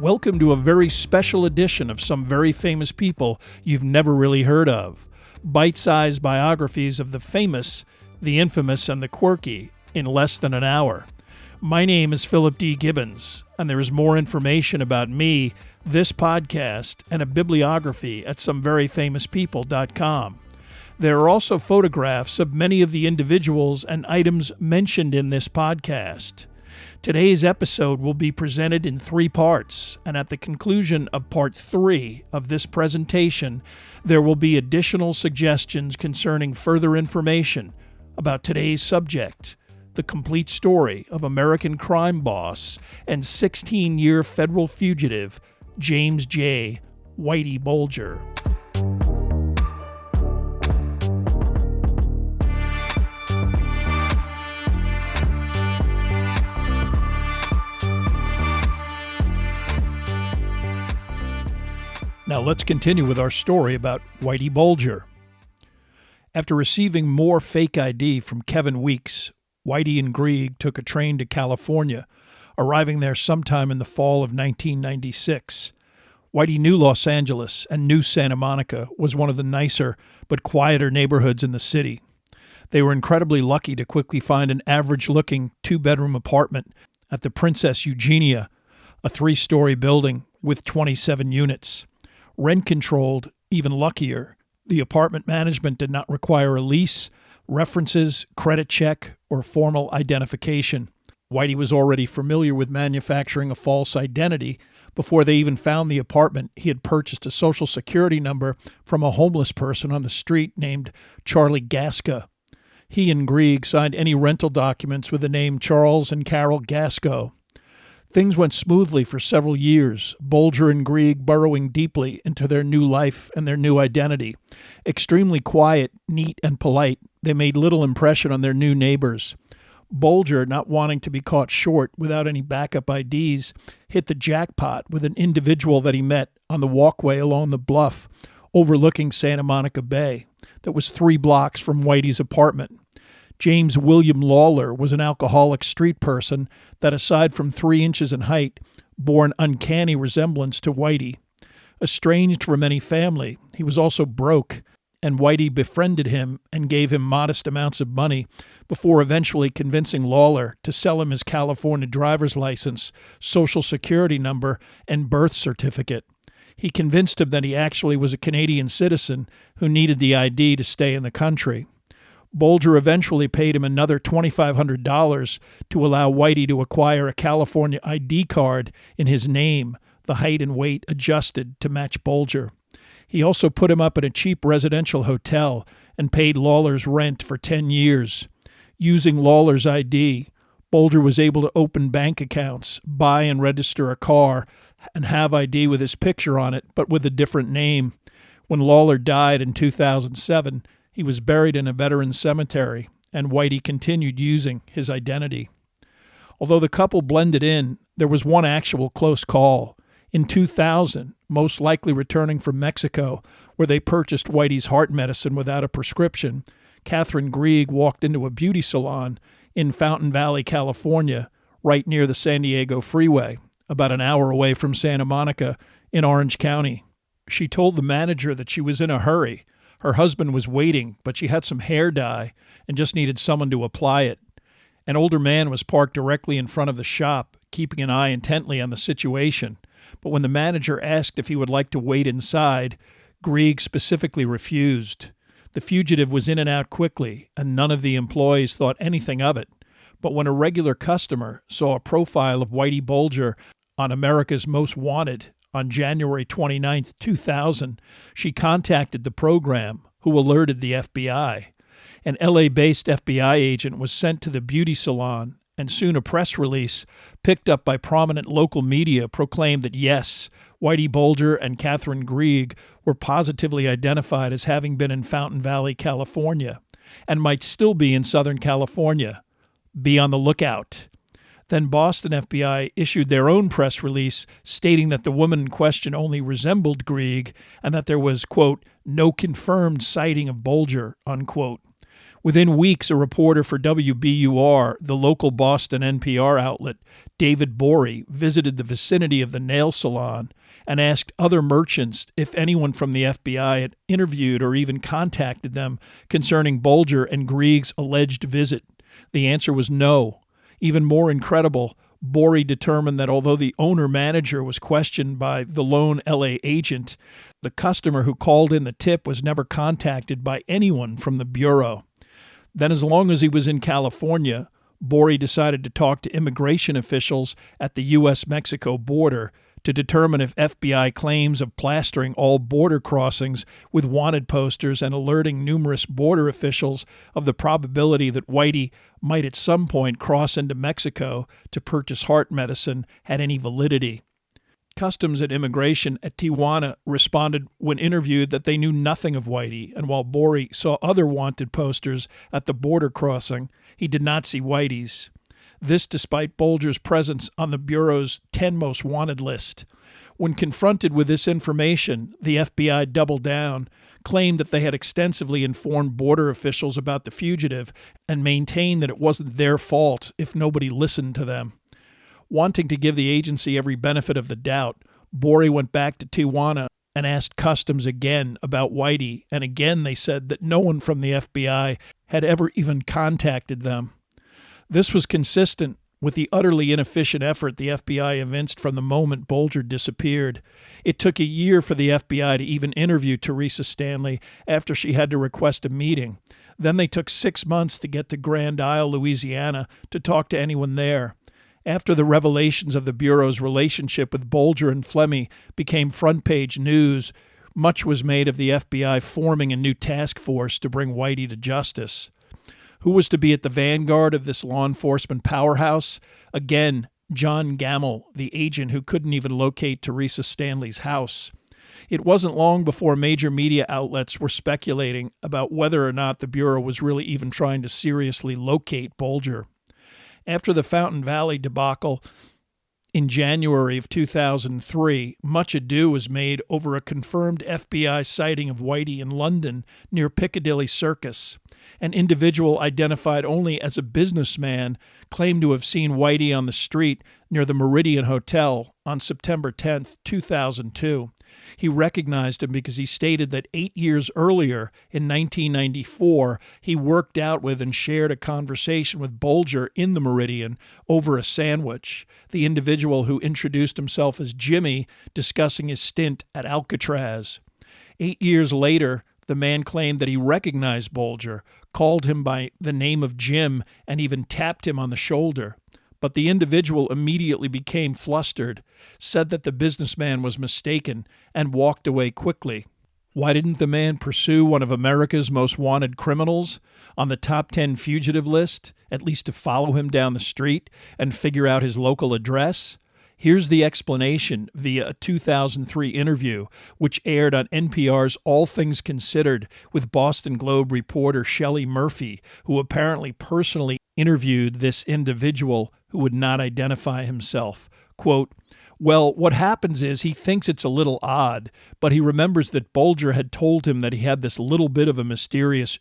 Welcome to a very special edition of some very famous people you've never really heard of. Bite-sized biographies of the famous, the infamous, and the quirky in less than an hour. My name is Philip D. Gibbons, and there is more information about me, this podcast, and a bibliography at someveryfamouspeople.com. There are also photographs of many of the individuals and items mentioned in this podcast. Today's episode will be presented in 3 parts, and at the conclusion of part 3 of this presentation, there will be additional suggestions concerning further information about today's subject, the complete story of American crime boss and 16-year federal fugitive James J. Whitey Bulger. Now let's continue with our story about Whitey Bulger. After receiving more fake ID from Kevin Weeks, Whitey and Grieg took a train to California, arriving there sometime in the fall of 1996. Whitey knew Los Angeles and knew Santa Monica was one of the nicer but quieter neighborhoods in the city. They were incredibly lucky to quickly find an average-looking 2-bedroom apartment at the Princess Eugenia, a 3-story building with 27 units. Rent-controlled, even luckier, the apartment management did not require a lease, references, credit check, or formal identification. Whitey was already familiar with manufacturing a false identity. Before they even found the apartment, he had purchased a Social Security number from a homeless person on the street named Charlie Gasco. He and Grieg signed any rental documents with the name Charles and Carol Gasco. Things went smoothly for several years, Bulger and Grieg burrowing deeply into their new life and their new identity. Extremely quiet, neat, and polite, they made little impression on their new neighbors. Bulger, not wanting to be caught short without any backup IDs, hit the jackpot with an individual that he met on the walkway along the bluff overlooking Santa Monica Bay that was 3 blocks from Whitey's apartment. James William Lawler was an alcoholic street person that, aside from 3 inches in height, bore an uncanny resemblance to Whitey. Estranged from any family, he was also broke, and Whitey befriended him and gave him modest amounts of money before eventually convincing Lawler to sell him his California driver's license, Social Security number, and birth certificate. He convinced him that he actually was a Canadian citizen who needed the ID to stay in the country. Bulger eventually paid him another $2,500 to allow Whitey to acquire a California ID card in his name, the height and weight adjusted to match Bulger. He also put him up in a cheap residential hotel and paid Lawler's rent for 10 years. Using Lawler's ID, Bulger was able to open bank accounts, buy and register a car, and have ID with his picture on it, but with a different name. When Lawler died in 2007, he was buried in a veterans cemetery, and Whitey continued using his identity. Although the couple blended in, there was one actual close call. In 2000, most likely returning from Mexico, where they purchased Whitey's heart medicine without a prescription, Catherine Grieg walked into a beauty salon in Fountain Valley, California, right near the San Diego freeway, about an hour away from Santa Monica in Orange County. She told the manager that she was in a hurry. Her husband was waiting, but she had some hair dye and just needed someone to apply it. An older man was parked directly in front of the shop, keeping an eye intently on the situation. But when the manager asked if he would like to wait inside, Grieg specifically refused. The fugitive was in and out quickly, and none of the employees thought anything of it. But when a regular customer saw a profile of Whitey Bulger on America's Most Wanted on January 29, 2000, she contacted the program, who alerted the FBI. An LA-based FBI agent was sent to the beauty salon, and soon a press release, picked up by prominent local media, proclaimed that yes, Whitey Bulger and Catherine Grieg were positively identified as having been in Fountain Valley, California, and might still be in Southern California. Be on the lookout. Then Boston FBI issued their own press release stating that the woman in question only resembled Grieg and that there was, quote, no confirmed sighting of Bulger, unquote. Within weeks, a reporter for WBUR, the local Boston NPR outlet, David Borey, visited the vicinity of the nail salon and asked other merchants if anyone from the FBI had interviewed or even contacted them concerning Bulger and Grieg's alleged visit. The answer was no. Even more incredible, Borey determined that although the owner-manager was questioned by the lone LA agent, the customer who called in the tip was never contacted by anyone from the bureau. Then, as long as he was in California, Borey decided to talk to immigration officials at the U.S.-Mexico border to determine if FBI claims of plastering all border crossings with wanted posters and alerting numerous border officials of the probability that Whitey might at some point cross into Mexico to purchase heart medicine had any validity. Customs and Immigration at Tijuana responded when interviewed that they knew nothing of Whitey, and while Borey saw other wanted posters at the border crossing, he did not see Whitey's. This despite Bulger's presence on the Bureau's 10 most wanted list. When confronted with this information, the FBI doubled down, claimed that they had extensively informed border officials about the fugitive, and maintained that it wasn't their fault if nobody listened to them. Wanting to give the agency every benefit of the doubt, Borey went back to Tijuana and asked Customs again about Whitey, and again they said that no one from the FBI had ever even contacted them. This was consistent with the utterly inefficient effort the FBI evinced from the moment Bulger disappeared. It took a year for the FBI to even interview Teresa Stanley after she had to request a meeting. Then they took 6 months to get to Grand Isle, Louisiana, to talk to anyone there. After the revelations of the Bureau's relationship with Bulger and Flemmi became front-page news, much was made of the FBI forming a new task force to bring Whitey to justice. Who was to be at the vanguard of this law enforcement powerhouse? Again, John Gamble, the agent who couldn't even locate Teresa Stanley's house. It wasn't long before major media outlets were speculating about whether or not the Bureau was really even trying to seriously locate Bulger. After the Fountain Valley debacle in January of 2003, much ado was made over a confirmed FBI sighting of Whitey in London near Piccadilly Circus. An individual identified only as a businessman claimed to have seen Whitey on the street near the Meridian Hotel on September 10, 2002. He recognized him because he stated that 8 years earlier, in 1994, he worked out with and shared a conversation with Bulger in the Meridian over a sandwich. The individual who introduced himself as Jimmy discussing his stint at Alcatraz. 8 years later, the man claimed that he recognized Bulger, called him by the name of Jim, and even tapped him on the shoulder. But the individual immediately became flustered, said that the businessman was mistaken, and walked away quickly. Why didn't the man pursue one of America's most wanted criminals on the top 10 fugitive list, at least to follow him down the street and figure out his local address? Here's the explanation via a 2003 interview, which aired on NPR's All Things Considered with Boston Globe reporter Shelley Murphy, who apparently personally interviewed this individual who would not identify himself. Quote, "Well, what happens is he thinks it's a little odd, but he remembers that Bulger had told him that he had this little bit of a mysterious,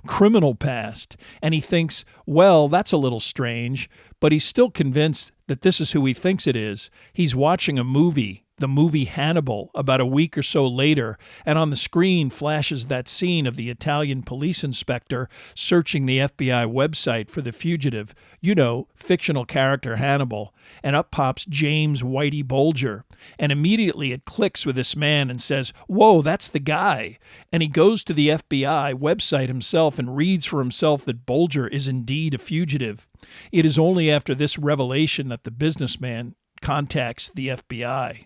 criminal past, and he thinks, well, that's a little strange, but he's still convinced that this is who he thinks it is. He's watching a movie, the movie Hannibal, about a week or so later, and on the screen flashes that scene of the Italian police inspector searching the FBI website for the fugitive, fictional character Hannibal, and up pops James Whitey Bulger, and immediately it clicks with this man and says, whoa, that's the guy, and he goes to the FBI website himself and reads for himself that Bulger is indeed a fugitive. It is only after this revelation that the businessman contacts the FBI.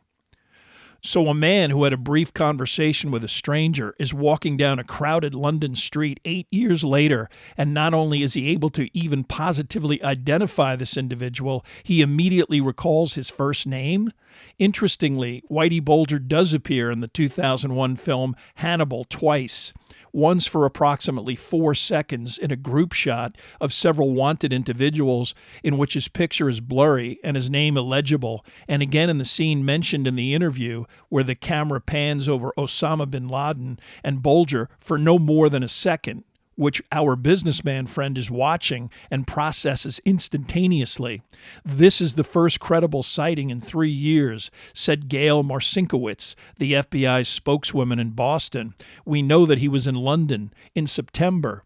So a man who had a brief conversation with a stranger is walking down a crowded London street 8 years later, and not only is he able to even positively identify this individual, he immediately recalls his first name. Interestingly, Whitey Bulger does appear in the 2001 film Hannibal twice. Once for approximately 4 seconds in a group shot of several wanted individuals in which his picture is blurry and his name illegible, and again in the scene mentioned in the interview where the camera pans over Osama bin Laden and Bulger for no more than a second, which our businessman friend is watching and processes instantaneously. This is the first credible sighting in 3 years, said Gail Marcinkowitz, the FBI's spokeswoman in Boston. We know that he was in London in September.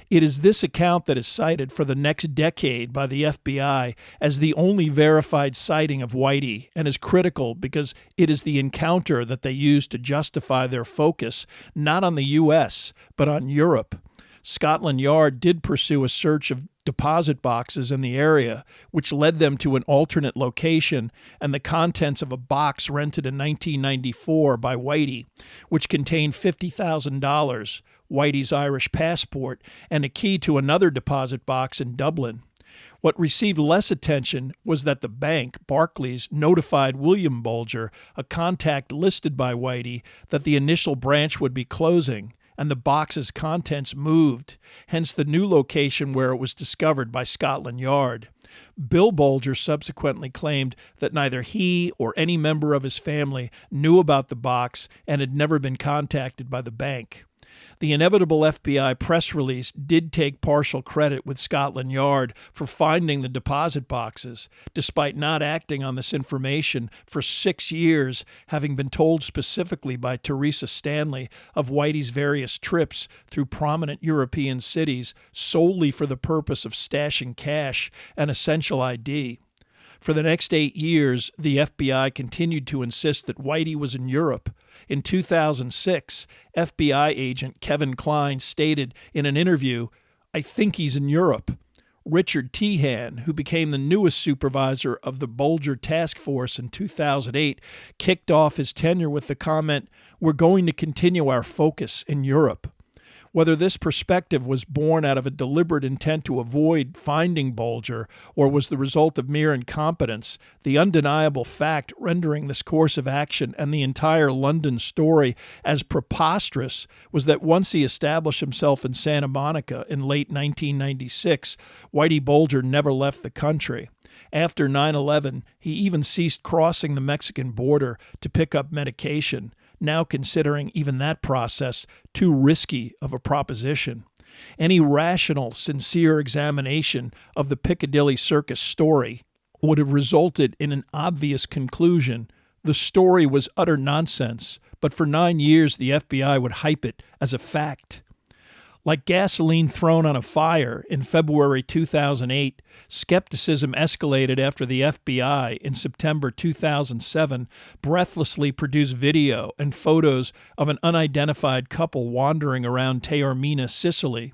It is this account that is cited for the next decade by the FBI as the only verified sighting of Whitey, and is critical because it is the encounter that they use to justify their focus not on the U.S., but on Europe. Scotland Yard did pursue a search of deposit boxes in the area, which led them to an alternate location and the contents of a box rented in 1994 by Whitey, which contained $50,000, Whitey's Irish passport, and a key to another deposit box in Dublin. What received less attention was that the bank, Barclays, notified William Bulger, a contact listed by Whitey, that the initial branch would be closing, and the box's contents moved, hence the new location where it was discovered by Scotland Yard. Bill Bulger subsequently claimed that neither he or any member of his family knew about the box and had never been contacted by the bank. The inevitable FBI press release did take partial credit with Scotland Yard for finding the deposit boxes, despite not acting on this information for 6 years, having been told specifically by Teresa Stanley of Whitey's various trips through prominent European cities solely for the purpose of stashing cash and essential ID. For the next 8 years, the FBI continued to insist that Whitey was in Europe. In 2006, FBI agent Kevin Kline stated in an interview, "I think he's in Europe." Richard Tehan, who became the newest supervisor of the Bulger Task Force in 2008, kicked off his tenure with the comment, "We're going to continue our focus in Europe." Whether this perspective was born out of a deliberate intent to avoid finding Bulger or was the result of mere incompetence, the undeniable fact rendering this course of action and the entire London story as preposterous was that once he established himself in Santa Monica in late 1996, Whitey Bulger never left the country. After 9/11, he even ceased crossing the Mexican border to pick up medication, now considering even that process too risky of a proposition. Any rational, sincere examination of the Piccadilly Circus story would have resulted in an obvious conclusion. The story was utter nonsense, but for 9 years the FBI would hype it as a fact. Like gasoline thrown on a fire in February 2008, skepticism escalated after the FBI, in September 2007, breathlessly produced video and photos of an unidentified couple wandering around Taormina, Sicily,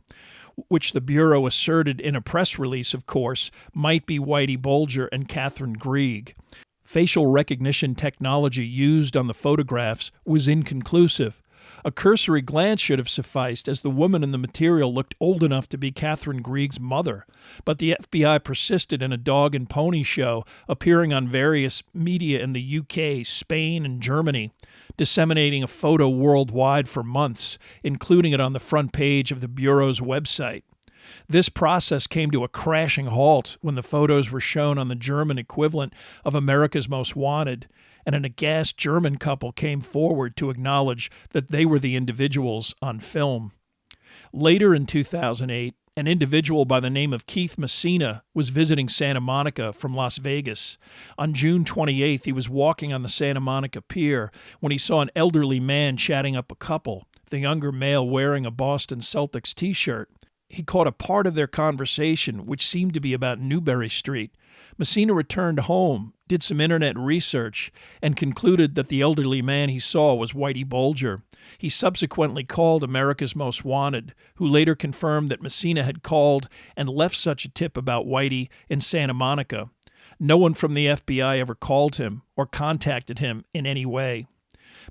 which the Bureau asserted in a press release, of course, might be Whitey Bulger and Catherine Grieg. Facial recognition technology used on the photographs was inconclusive. A cursory glance should have sufficed, as the woman in the material looked old enough to be Catherine Grieg's mother. But the FBI persisted in a dog and pony show, appearing on various media in the UK, Spain, and Germany, disseminating a photo worldwide for months, including it on the front page of the Bureau's website. This process came to a crashing halt when the photos were shown on the German equivalent of America's Most Wanted, and an aghast German couple came forward to acknowledge that they were the individuals on film. Later in 2008, an individual by the name of Keith Messina was visiting Santa Monica from Las Vegas. On June 28th, he was walking on the Santa Monica Pier when he saw an elderly man chatting up a couple, the younger male wearing a Boston Celtics t-shirt. He caught a part of their conversation, which seemed to be about Newbury Street. Messina returned home, did some internet research, and concluded that the elderly man he saw was Whitey Bulger. He subsequently called America's Most Wanted, who later confirmed that Messina had called and left such a tip about Whitey in Santa Monica. No one from the FBI ever called him or contacted him in any way.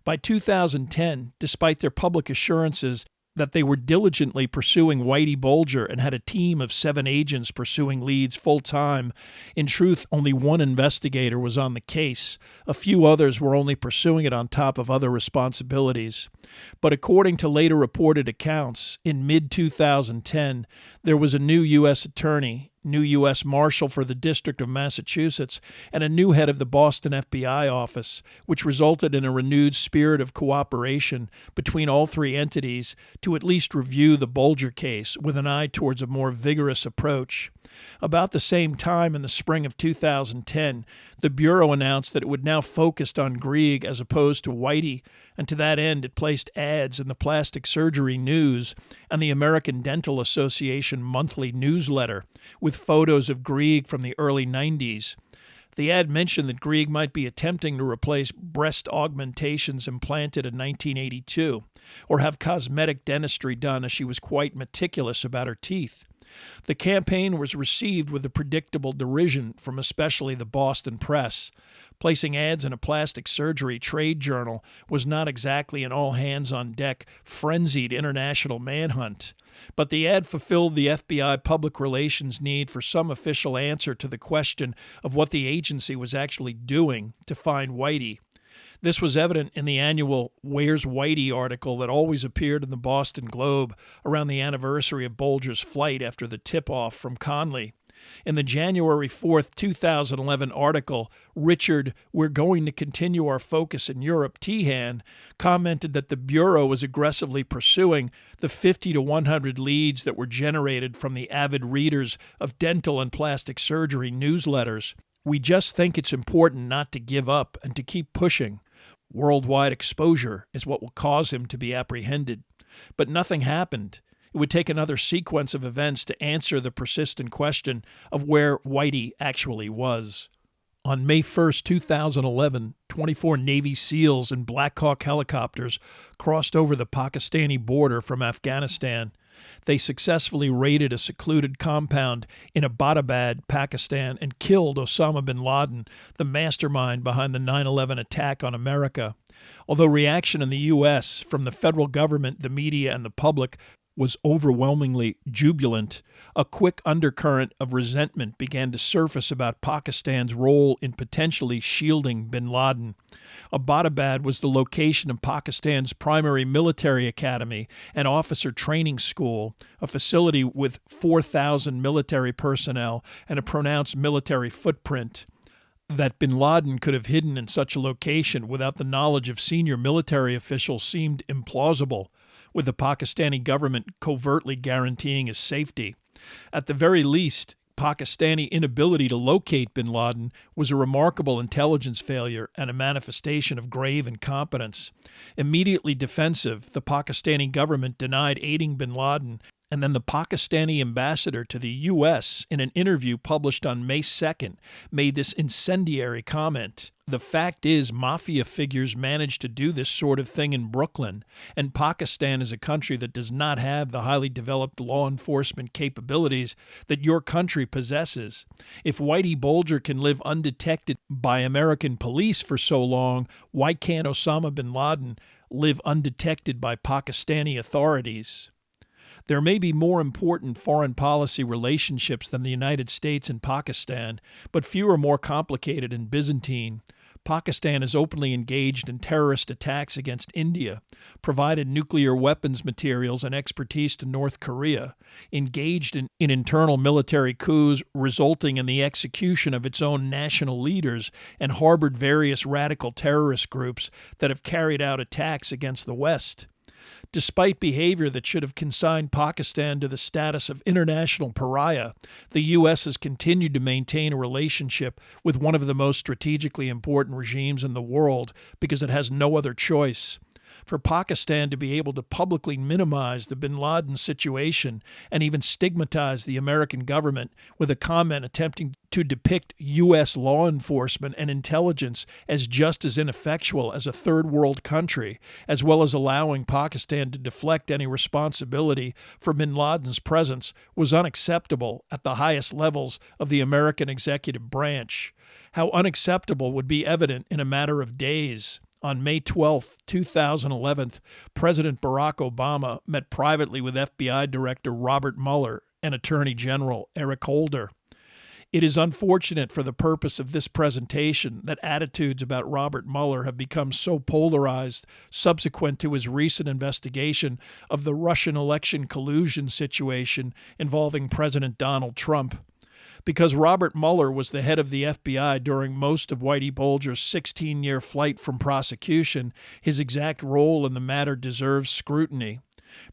By 2010, despite their public assurances that they were diligently pursuing Whitey Bulger and had a team of 7 agents pursuing leads full-time, in truth, only one investigator was on the case. A few others were only pursuing it on top of other responsibilities. But according to later reported accounts, in mid-2010, there was a new U.S. attorney, new U.S. Marshal for the District of Massachusetts, and a new head of the Boston FBI office, which resulted in a renewed spirit of cooperation between all three entities to at least review the Bulger case with an eye towards a more vigorous approach. About the same time, in the spring of 2010, the Bureau announced that it would now focus on Grieg as opposed to Whitey, and to that end it placed ads in the Plastic Surgery News and the American Dental Association monthly newsletter with photos of Grieg from the early 90s. The ad mentioned that Grieg might be attempting to replace breast augmentations implanted in 1982, or have cosmetic dentistry done, as she was quite meticulous about her teeth. The campaign was received with a predictable derision from especially the Boston press. Placing ads in a plastic surgery trade journal was not exactly an all-hands-on-deck, frenzied international manhunt. But the ad fulfilled the FBI public relations need for some official answer to the question of what the agency was actually doing to find Whitey. This was evident in the annual Where's Whitey article that always appeared in the Boston Globe around the anniversary of Bulger's flight after the tip-off from Conley. In the January 4th, 2011 article, Richard, "We're going to continue our focus in Europe," Tehan, commented that the Bureau was aggressively pursuing the 50 to 100 leads that were generated from the avid readers of dental and plastic surgery newsletters. "We just think it's important not to give up and to keep pushing. Worldwide exposure is what will cause him to be apprehended." But nothing happened. It would take another sequence of events to answer the persistent question of where Whitey actually was. On May 1st, 2011, 24 Navy SEALs and Black Hawk helicopters crossed over the Pakistani border from Afghanistan. They successfully raided a secluded compound in Abbottabad, Pakistan, and killed Osama bin Laden, the mastermind behind the 9/11 attack on America. Although reaction in the U.S. from the federal government, the media, and the public was overwhelmingly jubilant, a quick undercurrent of resentment began to surface about Pakistan's role in potentially shielding bin Laden. Abbottabad was the location of Pakistan's primary military academy and officer training school, a facility with 4,000 military personnel and a pronounced military footprint. That bin Laden could have hidden in such a location without the knowledge of senior military officials seemed implausible, with the Pakistani government covertly guaranteeing his safety. At the very least, Pakistani inability to locate bin Laden was a remarkable intelligence failure and a manifestation of grave incompetence. Immediately defensive, the Pakistani government denied aiding bin Laden, and then the Pakistani ambassador to the U.S., in an interview published on May 2nd, made this incendiary comment. "The fact is, mafia figures manage to do this sort of thing in Brooklyn, and Pakistan is a country that does not have the highly developed law enforcement capabilities that your country possesses. If Whitey Bulger can live undetected by American police for so long, why can't Osama bin Laden live undetected by Pakistani authorities?" There may be more important foreign policy relationships than the United States and Pakistan, but few are more complicated and Byzantine. Pakistan is openly engaged in terrorist attacks against India, provided nuclear weapons materials and expertise to North Korea, engaged in internal military coups resulting in the execution of its own national leaders, and harbored various radical terrorist groups that have carried out attacks against the West. Despite behavior that should have consigned Pakistan to the status of international pariah, the U.S. has continued to maintain a relationship with one of the most strategically important regimes in the world because it has no other choice. For Pakistan to be able to publicly minimize the bin Laden situation and even stigmatize the American government with a comment attempting to depict U.S. law enforcement and intelligence as just as ineffectual as a third world country, as well as allowing Pakistan to deflect any responsibility for bin Laden's presence, was unacceptable at the highest levels of the American executive branch. How unacceptable would be evident in a matter of days. On May 12, 2011, President Barack Obama met privately with FBI Director Robert Mueller and Attorney General Eric Holder. It is unfortunate for the purpose of this presentation that attitudes about Robert Mueller have become so polarized subsequent to his recent investigation of the Russian election collusion situation involving President Donald Trump. Because Robert Mueller was the head of the FBI during most of Whitey Bulger's 16-year flight from prosecution, his exact role in the matter deserves scrutiny.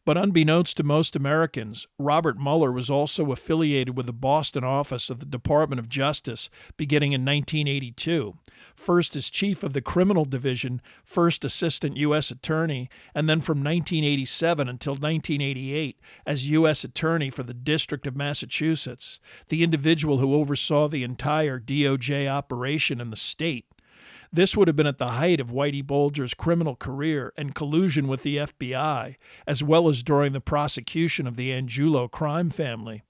But unbeknownst to most Americans, Robert Mueller was also affiliated with the Boston office of the Department of Justice beginning in 1982, first as chief of the criminal division, first assistant U.S. attorney, and then from 1987 until 1988 as U.S. attorney for the District of Massachusetts, the individual who oversaw the entire DOJ operation in the state. This would have been at the height of Whitey Bulger's criminal career and collusion with the FBI, as well as during the prosecution of the Angiulo crime family.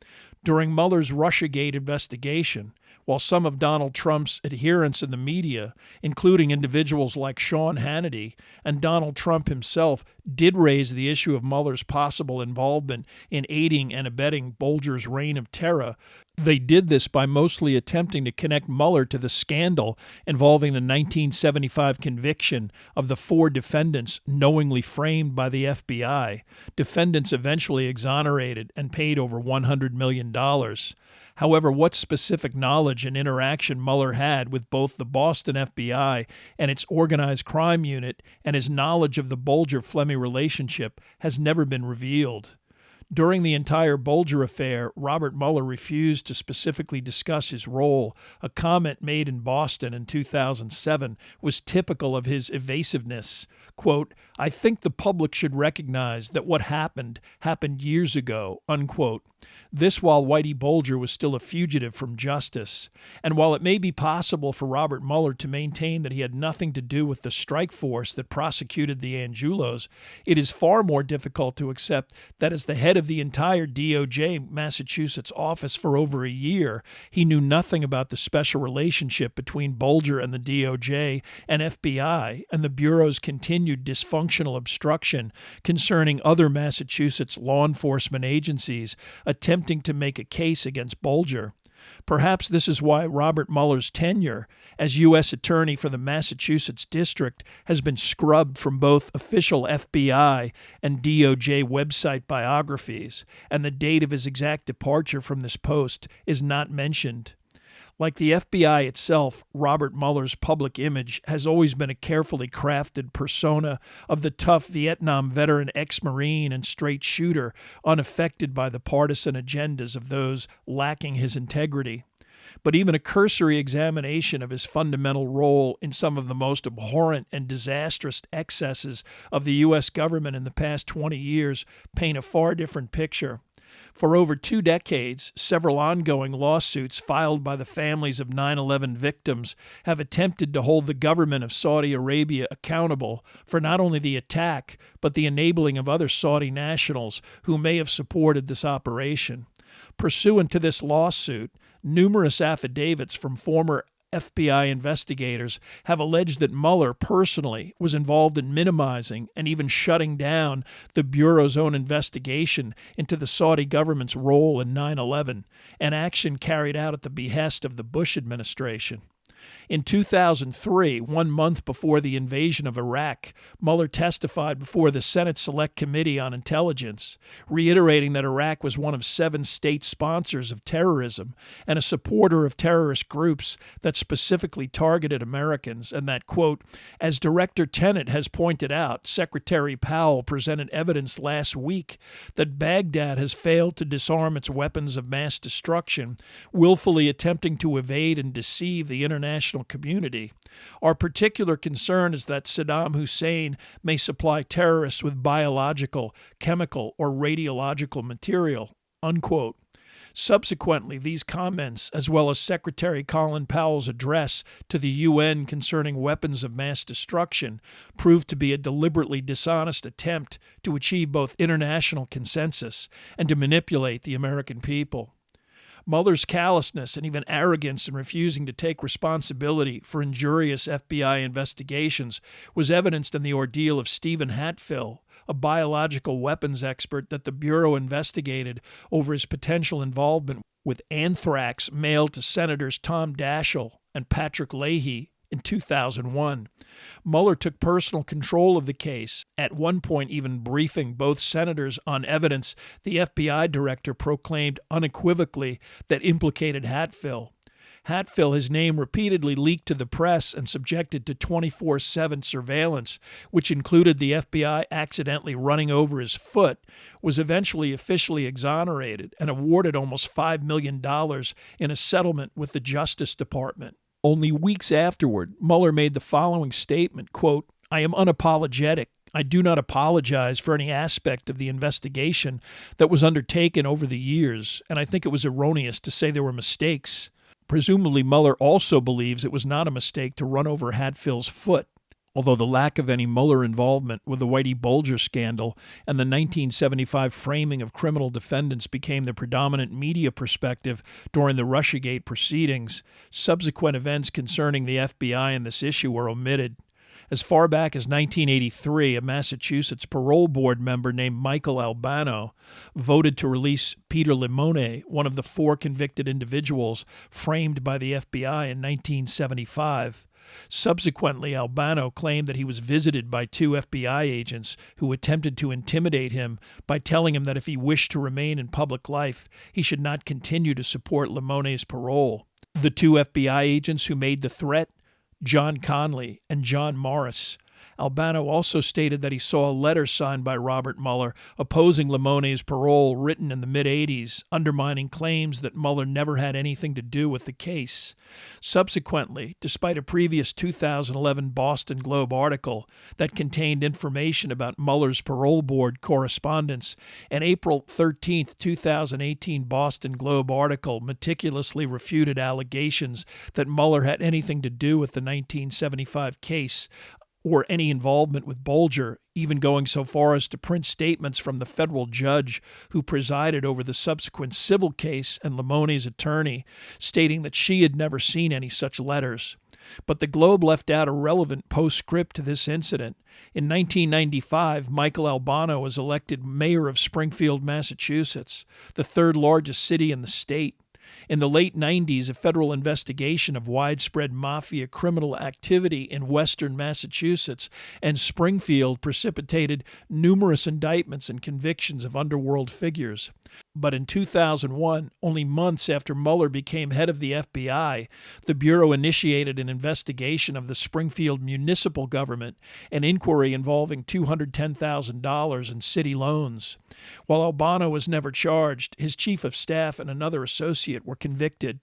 During Mueller's Russiagate investigation, while some of Donald Trump's adherents in the media, including individuals like Sean Hannity and Donald Trump himself, did raise the issue of Mueller's possible involvement in aiding and abetting Bulger's reign of terror, they did this by mostly attempting to connect Mueller to the scandal involving the 1975 conviction of the 4 defendants knowingly framed by the FBI. Defendants eventually exonerated and paid over $100 million. However, what specific knowledge and interaction Mueller had with both the Boston FBI and its organized crime unit and his knowledge of the Bulger-Fleming relationship has never been revealed. During the entire Bulger affair, Robert Mueller refused to specifically discuss his role. A comment made in Boston in 2007 was typical of his evasiveness. Quote, "I think the public should recognize that what happened years ago," unquote. This while Whitey Bulger was still a fugitive from justice. And while it may be possible for Robert Mueller to maintain that he had nothing to do with the strike force that prosecuted the Angiulos, it is far more difficult to accept that as the head of the entire DOJ Massachusetts office for over a year, he knew nothing about the special relationship between Bulger and the DOJ and FBI and the Bureau's continued dysfunctional obstruction concerning other Massachusetts law enforcement agencies attempting to make a case against Bulger. Perhaps this is why Robert Mueller's tenure as U.S. Attorney for the Massachusetts District has been scrubbed from both official FBI and DOJ website biographies, and the date of his exact departure from this post is not mentioned. Like the FBI itself, Robert Mueller's public image has always been a carefully crafted persona of the tough Vietnam veteran ex-Marine and straight shooter, unaffected by the partisan agendas of those lacking his integrity. But even a cursory examination of his fundamental role in some of the most abhorrent and disastrous excesses of the U.S. government in the past 20 years paint a far different picture. For over 2 decades, several ongoing lawsuits filed by the families of 9/11 victims have attempted to hold the government of Saudi Arabia accountable for not only the attack, but the enabling of other Saudi nationals who may have supported this operation. Pursuant to this lawsuit, numerous affidavits from former FBI investigators have alleged that Mueller personally was involved in minimizing and even shutting down the Bureau's own investigation into the Saudi government's role in 9/11, an action carried out at the behest of the Bush administration. In 2003, 1 month before the invasion of Iraq, Mueller testified before the Senate Select Committee on Intelligence, reiterating that Iraq was one of 7 state sponsors of terrorism and a supporter of terrorist groups that specifically targeted Americans, and that, quote, "As Director Tenet has pointed out, Secretary Powell presented evidence last week that Baghdad has failed to disarm its weapons of mass destruction, willfully attempting to evade and deceive the international community. Our particular concern is that Saddam Hussein may supply terrorists with biological, chemical, or radiological material," unquote. Subsequently, these comments, as well as Secretary Colin Powell's address to the UN concerning weapons of mass destruction, proved to be a deliberately dishonest attempt to achieve both international consensus and to manipulate the American people. Mueller's callousness and even arrogance in refusing to take responsibility for injurious FBI investigations was evidenced in the ordeal of Stephen Hatfill, a biological weapons expert that the Bureau investigated over his potential involvement with anthrax mailed to Senators Tom Daschle and Patrick Leahy in 2001. Mueller took personal control of the case, at one point even briefing both senators on evidence the FBI director proclaimed unequivocally that implicated Hatfill. Hatfill, his name repeatedly leaked to the press and subjected to 24/7 surveillance, which included the FBI accidentally running over his foot, was eventually officially exonerated and awarded almost $5 million in a settlement with the Justice Department. Only weeks afterward, Mueller made the following statement, quote, "I am unapologetic. I do not apologize for any aspect of the investigation that was undertaken over the years, and I think it was erroneous to say there were mistakes." Presumably, Mueller also believes it was not a mistake to run over Hatfill's foot, although the lack of any Mueller involvement with the Whitey Bulger scandal and the 1975 framing of criminal defendants became the predominant media perspective during the Russiagate proceedings, subsequent events concerning the FBI in this issue were omitted. As far back as 1983, a Massachusetts parole board member named Michael Albano voted to release Peter Limone, one of the 4 convicted individuals framed by the FBI in 1975. Subsequently, Albano claimed that he was visited by 2 FBI agents who attempted to intimidate him by telling him that if he wished to remain in public life, he should not continue to support Limone's parole. The 2 FBI agents who made the threat, John Conley and John Morris. Albano also stated that he saw a letter signed by Robert Mueller opposing Limone's parole written in the mid-'80s, undermining claims that Mueller never had anything to do with the case. Subsequently, despite a previous 2011 Boston Globe article that contained information about Mueller's parole board correspondence, an April 13, 2018 Boston Globe article meticulously refuted allegations that Mueller had anything to do with the 1975 case, or any involvement with Bulger, even going so far as to print statements from the federal judge who presided over the subsequent civil case and Limone's attorney, stating that she had never seen any such letters. But the Globe left out a relevant postscript to this incident. In 1995, Michael Albano was elected mayor of Springfield, Massachusetts, the 3rd largest city in the state. In the late 90s, a federal investigation of widespread mafia criminal activity in western Massachusetts and Springfield precipitated numerous indictments and convictions of underworld figures. But in 2001, only months after Mueller became head of the FBI, the Bureau initiated an investigation of the Springfield municipal government, an inquiry involving $210,000 in city loans. While Albano was never charged, his chief of staff and another associate were convicted.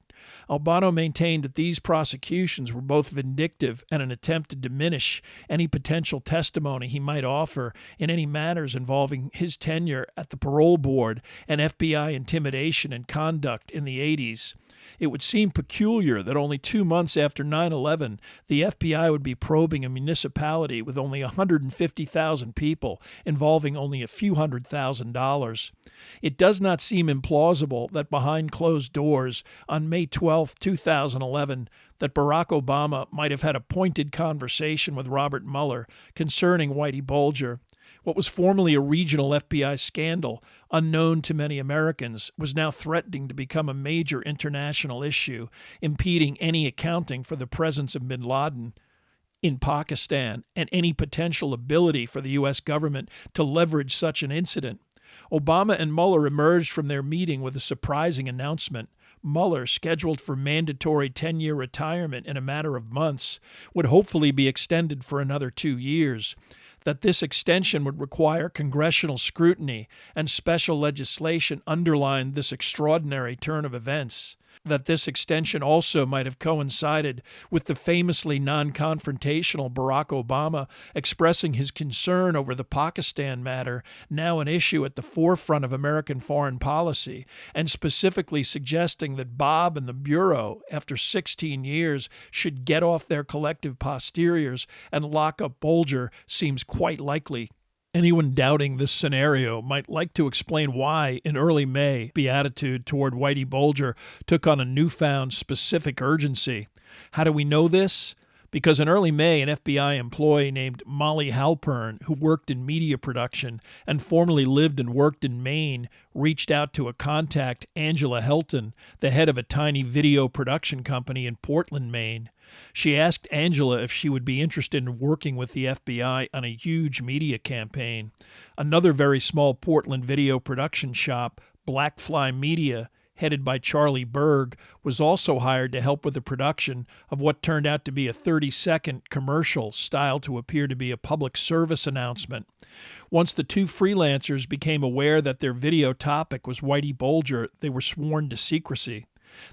Albano maintained that these prosecutions were both vindictive and an attempt to diminish any potential testimony he might offer in any matters involving his tenure at the parole board and FBI intimidation and conduct in the 80s. It would seem peculiar that only 2 months after 9/11, the FBI would be probing a municipality with only 150,000 people, involving only a few $100,000. It does not seem implausible that behind closed doors, on May 12, 2011, that Barack Obama might have had a pointed conversation with Robert Mueller concerning Whitey Bulger. What was formerly a regional FBI scandal, unknown to many Americans, was now threatening to become a major international issue, impeding any accounting for the presence of bin Laden in Pakistan and any potential ability for the U.S. government to leverage such an incident. Obama and Mueller emerged from their meeting with a surprising announcement. Mueller, scheduled for mandatory 10-year retirement in a matter of months, would hopefully be extended for another 2 years. That this extension would require congressional scrutiny and special legislation underlined this extraordinary turn of events. That this extension also might have coincided with the famously non-confrontational Barack Obama expressing his concern over the Pakistan matter, now an issue at the forefront of American foreign policy, and specifically suggesting that Bob and the Bureau, after 16 years, should get off their collective posteriors and lock up Bulger seems quite likely. Anyone doubting this scenario might like to explain why, in early May, the attitude toward Whitey Bulger took on a newfound specific urgency. How do we know this? because in early May, an FBI employee named Molly Halpern, who worked in media production and formerly lived and worked in Maine, reached out to a contact, Angela Helton, the head of a tiny video production company in Portland, Maine. She asked Angela if she would be interested in working with the FBI on a huge media campaign. Another very small Portland video production shop, Blackfly Media, headed by Charlie Berg, was also hired to help with the production of what turned out to be a 30-second commercial styled to appear to be a public service announcement. Once the two freelancers became aware that their video topic was Whitey Bulger, they were sworn to secrecy.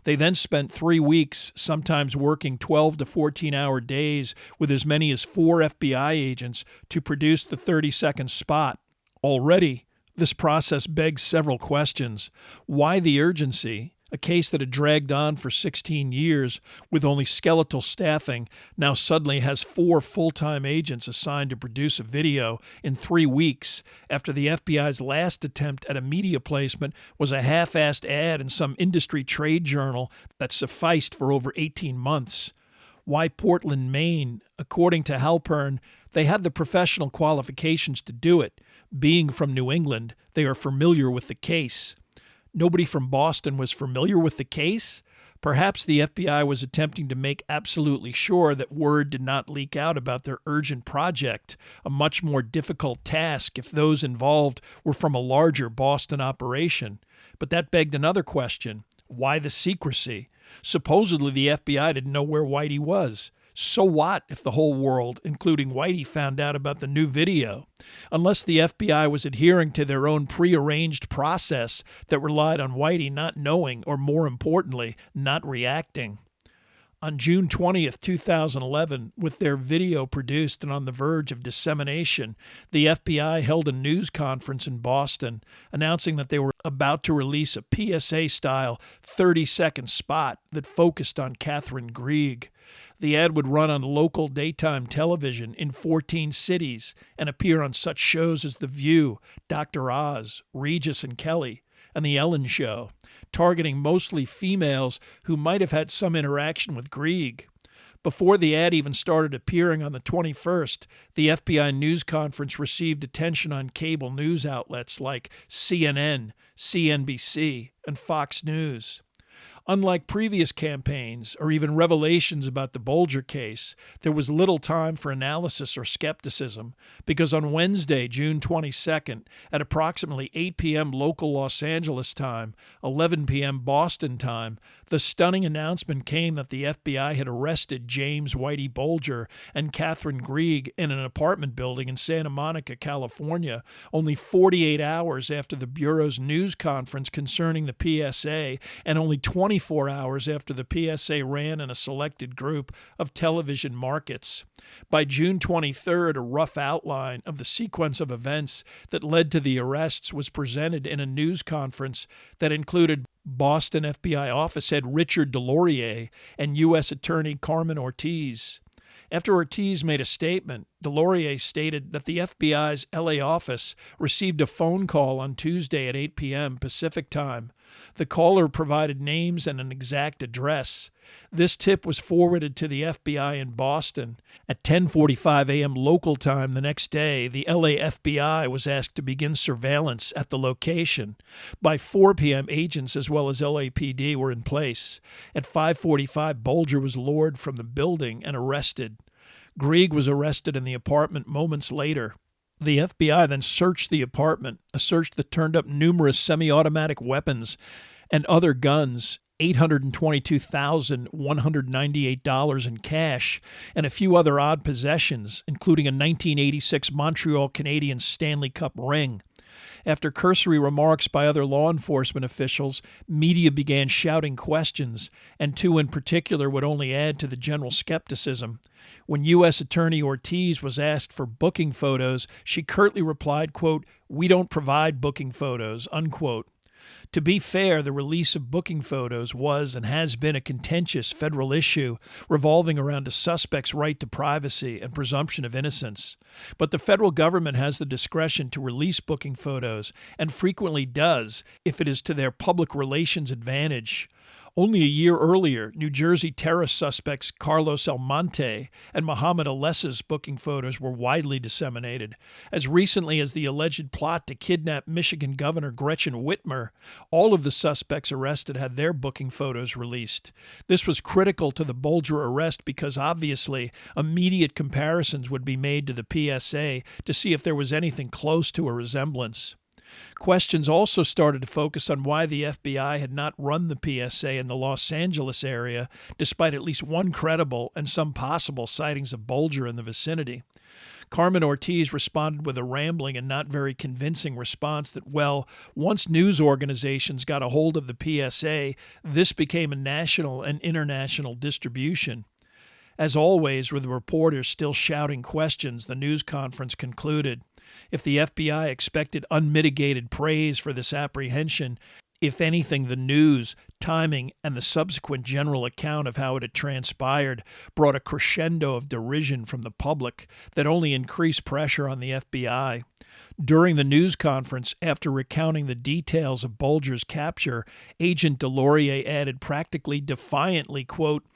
They then spent 3 weeks, sometimes working 12 to 14-hour days with as many as 4 FBI agents to produce the 30-second spot. Already, this process begs several questions. Why the urgency? A case that had dragged on for 16 years with only skeletal staffing now suddenly has 4 full-time agents assigned to produce a video in 3 weeks after the FBI's last attempt at a media placement was a half-assed ad in some industry trade journal that sufficed for over 18 months. Why Portland, Maine? According to Halpern, they had the professional qualifications to do it. Being from New England, they are familiar with the case. Nobody from Boston was familiar with the case? Perhaps the FBI was attempting to make absolutely sure that word did not leak out about their urgent project, a much more difficult task if those involved were from a larger Boston operation. But that begged another question. Why the secrecy? Supposedly the FBI didn't know where Whitey was. So what if the whole world, including Whitey, found out about the new video? Unless the FBI was adhering to their own prearranged process that relied on Whitey not knowing, or more importantly, not reacting. On June 20th, 2011, with their video produced and on the verge of dissemination, the FBI held a news conference in Boston announcing that they were about to release a PSA-style 30-second spot that focused on Catherine Grieg. The ad would run on local daytime television in 14 cities and appear on such shows as The View, Dr. Oz, Regis and Kelly, and The Ellen Show, targeting mostly females who might have had some interaction with Grieg. Before the ad even started appearing on the 21st, the FBI news conference received attention on cable news outlets like CNN, CNBC, and Fox News. Unlike previous campaigns or even revelations about the Bulger case, there was little time for analysis or skepticism because on Wednesday, June 22nd, at approximately 8 p.m. local Los Angeles time, 11 p.m. Boston time, the stunning announcement came that the FBI had arrested James Whitey Bulger and Catherine Grieg in an apartment building in Santa Monica, California, only 48 hours after the Bureau's news conference concerning the PSA and only 24 hours after the PSA ran in a selected group of television markets. By June 23rd, a rough outline of the sequence of events that led to the arrests was presented in a news conference that included Boston FBI office head Richard Delorier and U.S. Attorney Carmen Ortiz. After Ortiz made a statement, Delorier stated that the FBI's L.A. office received a phone call on Tuesday at 8 p.m. Pacific time. The caller provided names and an exact address. This tip was forwarded to the FBI in Boston. At 10:45 a.m. local time the next day, the LA FBI was asked to begin surveillance at the location. By 4 p.m., agents as well as LAPD were in place. At 5:45, Bulger was lured from the building and arrested. Grieg was arrested in the apartment moments later. The FBI then searched the apartment, a search that turned up numerous semi-automatic weapons and other guns, $822,198 in cash, and a few other odd possessions, including a 1986 Montreal Canadiens Stanley Cup ring. After cursory remarks by other law enforcement officials, media began shouting questions, and 2 in particular would only add to the general skepticism. When U.S. Attorney Ortiz was asked for booking photos, she curtly replied, quote, "We don't provide booking photos," unquote. To be fair, the release of booking photos was and has been a contentious federal issue revolving around a suspect's right to privacy and presumption of innocence. But the federal government has the discretion to release booking photos, and frequently does, if it is to their public relations advantage. Only a year earlier, New Jersey terrorist suspects Carlos Almonte and Mohammed Alessa's booking photos were widely disseminated. As recently as the alleged plot to kidnap Michigan Governor Gretchen Whitmer, all of the suspects arrested had their booking photos released. This was critical to the Bulger arrest because obviously immediate comparisons would be made to the PSA to see if there was anything close to a resemblance. Questions also started to focus on why the FBI had not run the PSA in the Los Angeles area, despite at least one credible and some possible sightings of Bulger in the vicinity. Carmen Ortiz responded with a rambling and not very convincing response that, well, once news organizations got a hold of the PSA, this became a national and international distribution. As always, with the reporters still shouting questions, the news conference concluded. If the FBI expected unmitigated praise for this apprehension, if anything, the news, timing, and the subsequent general account of how it had transpired brought a crescendo of derision from the public that only increased pressure on the FBI. During the news conference, after recounting the details of Bulger's capture, Agent Delorier added practically defiantly, quote,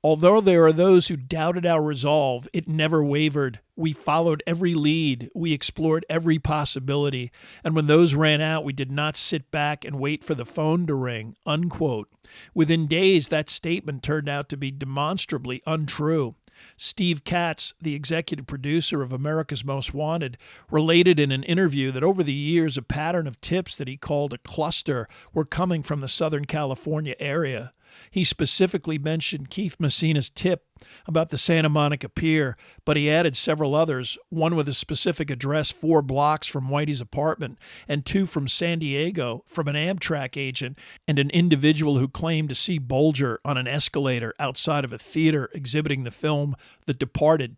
"Although there are those who doubted our resolve, it never wavered. We followed every lead. We explored every possibility. And when those ran out, we did not sit back and wait for the phone to ring." Unquote. Within days, that statement turned out to be demonstrably untrue. Steve Katz, the executive producer of America's Most Wanted, related in an interview that over the years a pattern of tips that he called a cluster were coming from the Southern California area. He specifically mentioned Keith Messina's tip about the Santa Monica Pier, but he added several others, one with a specific address 4 blocks from Whitey's apartment, and 2 from San Diego from an Amtrak agent and an individual who claimed to see Bulger on an escalator outside of a theater exhibiting the film The Departed.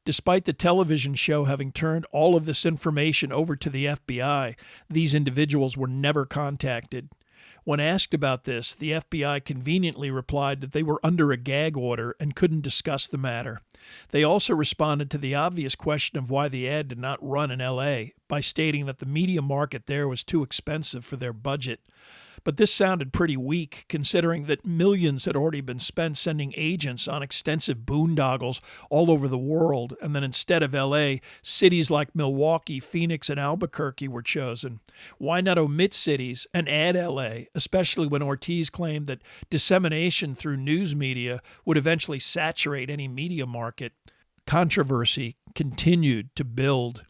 Despite the television show having turned all of this information over to the FBI, these individuals were never contacted. When asked about this, the FBI conveniently replied that they were under a gag order and couldn't discuss the matter. They also responded to the obvious question of why the ad did not run in L.A. by stating that the media market there was too expensive for their budget. But this sounded pretty weak, considering that millions had already been spent sending agents on extensive boondoggles all over the world, and then instead of L.A., cities like Milwaukee, Phoenix, and Albuquerque were chosen. Why not omit cities and add L.A., especially when Ortiz claimed that dissemination through news media would eventually saturate any media market? Controversy continued to build.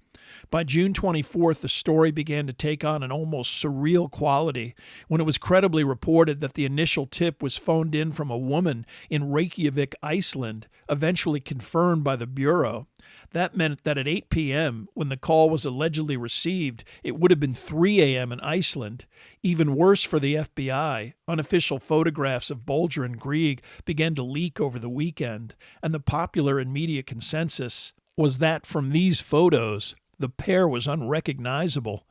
By June 24th, the story began to take on an almost surreal quality when it was credibly reported that the initial tip was phoned in from a woman in Reykjavik, Iceland, eventually confirmed by the Bureau. That meant that at 8 p.m., when the call was allegedly received, it would have been 3 a.m. in Iceland. Even worse for the FBI, unofficial photographs of Bulger and Grieg began to leak over the weekend, and the popular and media consensus was that from these photos, the pair was unrecognizable.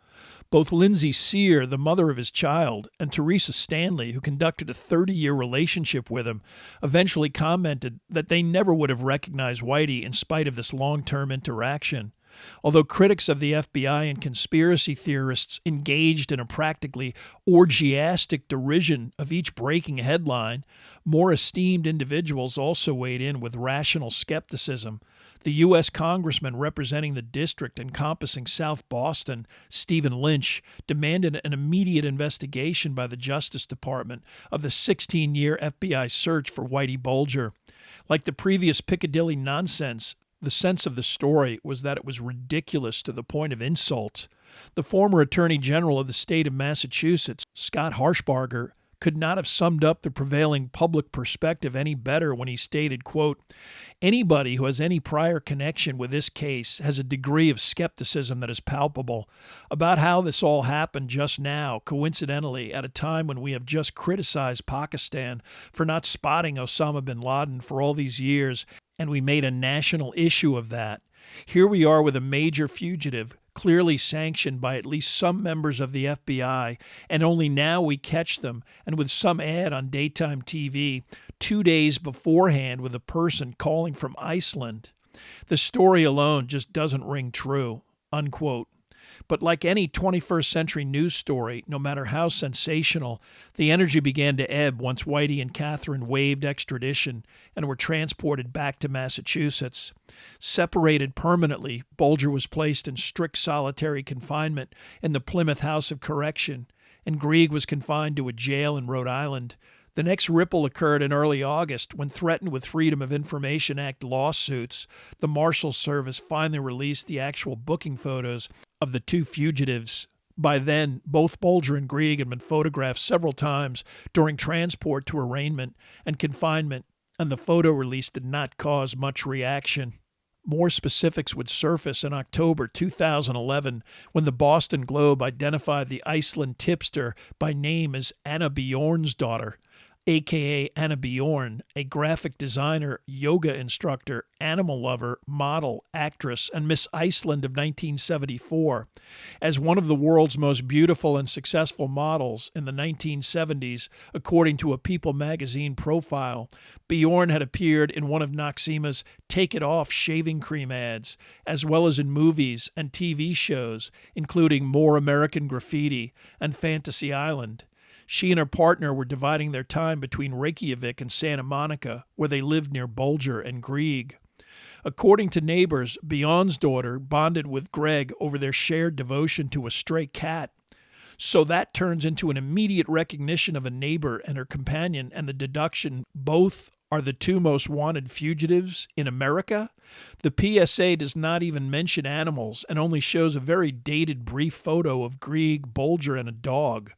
Both Lindsay Sear, the mother of his child, and Teresa Stanley, who conducted a 30-year relationship with him, eventually commented that they never would have recognized Whitey in spite of this long-term interaction. Although critics of the FBI and conspiracy theorists engaged in a practically orgiastic derision of each breaking headline, more esteemed individuals also weighed in with rational skepticism. The U.S. Congressman representing the district encompassing South Boston, Stephen Lynch, demanded an immediate investigation by the Justice Department of the 16-year FBI search for Whitey Bulger. Like the previous Piccadilly nonsense, the sense of the story was that it was ridiculous to the point of insult. The former Attorney General of the state of Massachusetts, Scott Harshbarger, could not have summed up the prevailing public perspective any better when he stated, quote, "Anybody who has any prior connection with this case has a degree of skepticism that is palpable about how this all happened just now, coincidentally, at a time when we have just criticized Pakistan for not spotting Osama bin Laden for all these years, and we made a national issue of that. Here we are with a major fugitive, clearly sanctioned by at least some members of the FBI, and only now we catch them, and with some ad on daytime TV 2 days beforehand with a person calling from Iceland. The story alone just doesn't ring true." Unquote. But like any 21st century news story, no matter how sensational, the energy began to ebb once Whitey and Catherine waived extradition and were transported back to Massachusetts. Separated permanently, Bulger was placed in strict solitary confinement in the Plymouth House of Correction, and Grieg was confined to a jail in Rhode Island. The next ripple occurred in early August when, threatened with Freedom of Information Act lawsuits, the Marshals Service finally released the actual booking photos of the two fugitives. By then, both Bulger and Grieg had been photographed several times during transport to arraignment and confinement, and the photo release did not cause much reaction. More specifics would surface in October 2011 when the Boston Globe identified the Iceland tipster by name as Anna Bjornsdottir, a.k.a. Anna Bjorn, a graphic designer, yoga instructor, animal lover, model, actress, and Miss Iceland of 1974. As one of the world's most beautiful and successful models in the 1970s, according to a People magazine profile, Bjorn had appeared in one of Noxima's Take It Off shaving cream ads, as well as in movies and TV shows, including More American Graffiti and Fantasy Island. She and her partner were dividing their time between Reykjavik and Santa Monica, where they lived near Bulger and Grieg. According to neighbors, Bjornsdottir bonded with Greg over their shared devotion to a stray cat. So that turns into an immediate recognition of a neighbor and her companion, and the deduction both are the two most wanted fugitives in America? The PSA does not even mention animals and only shows a very dated brief photo of Grieg, Bulger, and a dog.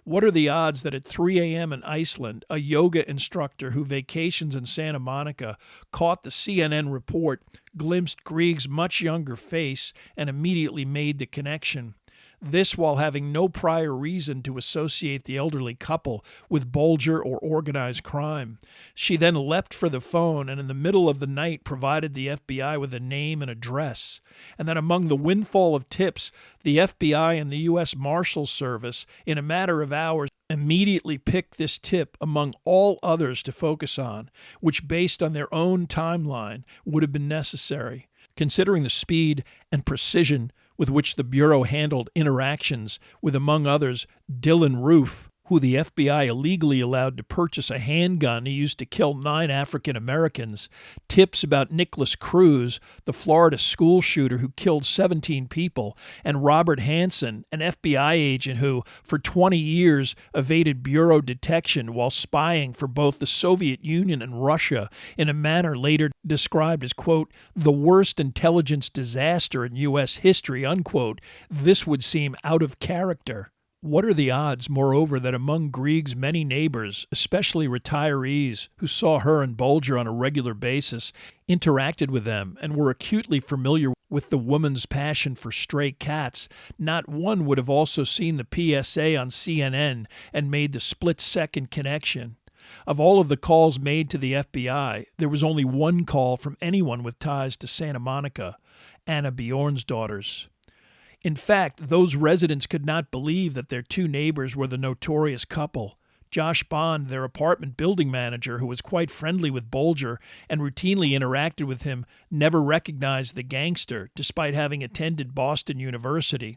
What are the odds that at 3 a.m. in Iceland, a yoga instructor who vacations in Santa Monica caught the CNN report, glimpsed Grieg's much younger face, and immediately made the connection? This while having no prior reason to associate the elderly couple with Bulger or organized crime. She then leapt for the phone and in the middle of the night provided the FBI with a name and address. And then among the windfall of tips, the FBI and the U.S. Marshals Service, in a matter of hours, immediately picked this tip among all others to focus on, which based on their own timeline would have been necessary. Considering the speed and precision with which the Bureau handled interactions with, among others, Dylan Roof, who the FBI illegally allowed to purchase a handgun he used to kill 9 African Americans, tips about Nicholas Cruz, the Florida school shooter who killed 17 people, and Robert Hansen, an FBI agent who, for 20 years, evaded Bureau detection while spying for both the Soviet Union and Russia in a manner later described as, quote, the worst intelligence disaster in U.S. history, unquote. This would seem out of character. What are the odds, moreover, that among Grieg's many neighbors, especially retirees who saw her and Bulger on a regular basis, interacted with them, and were acutely familiar with the woman's passion for stray cats, not one would have also seen the PSA on CNN and made the split-second connection? Of all of the calls made to the FBI, there was only one call from anyone with ties to Santa Monica, Anna Bjornsdottir's. In fact, those residents could not believe that their two neighbors were the notorious couple. Josh Bond, their apartment building manager, who was quite friendly with Bulger and routinely interacted with him, never recognized the gangster, despite having attended Boston University.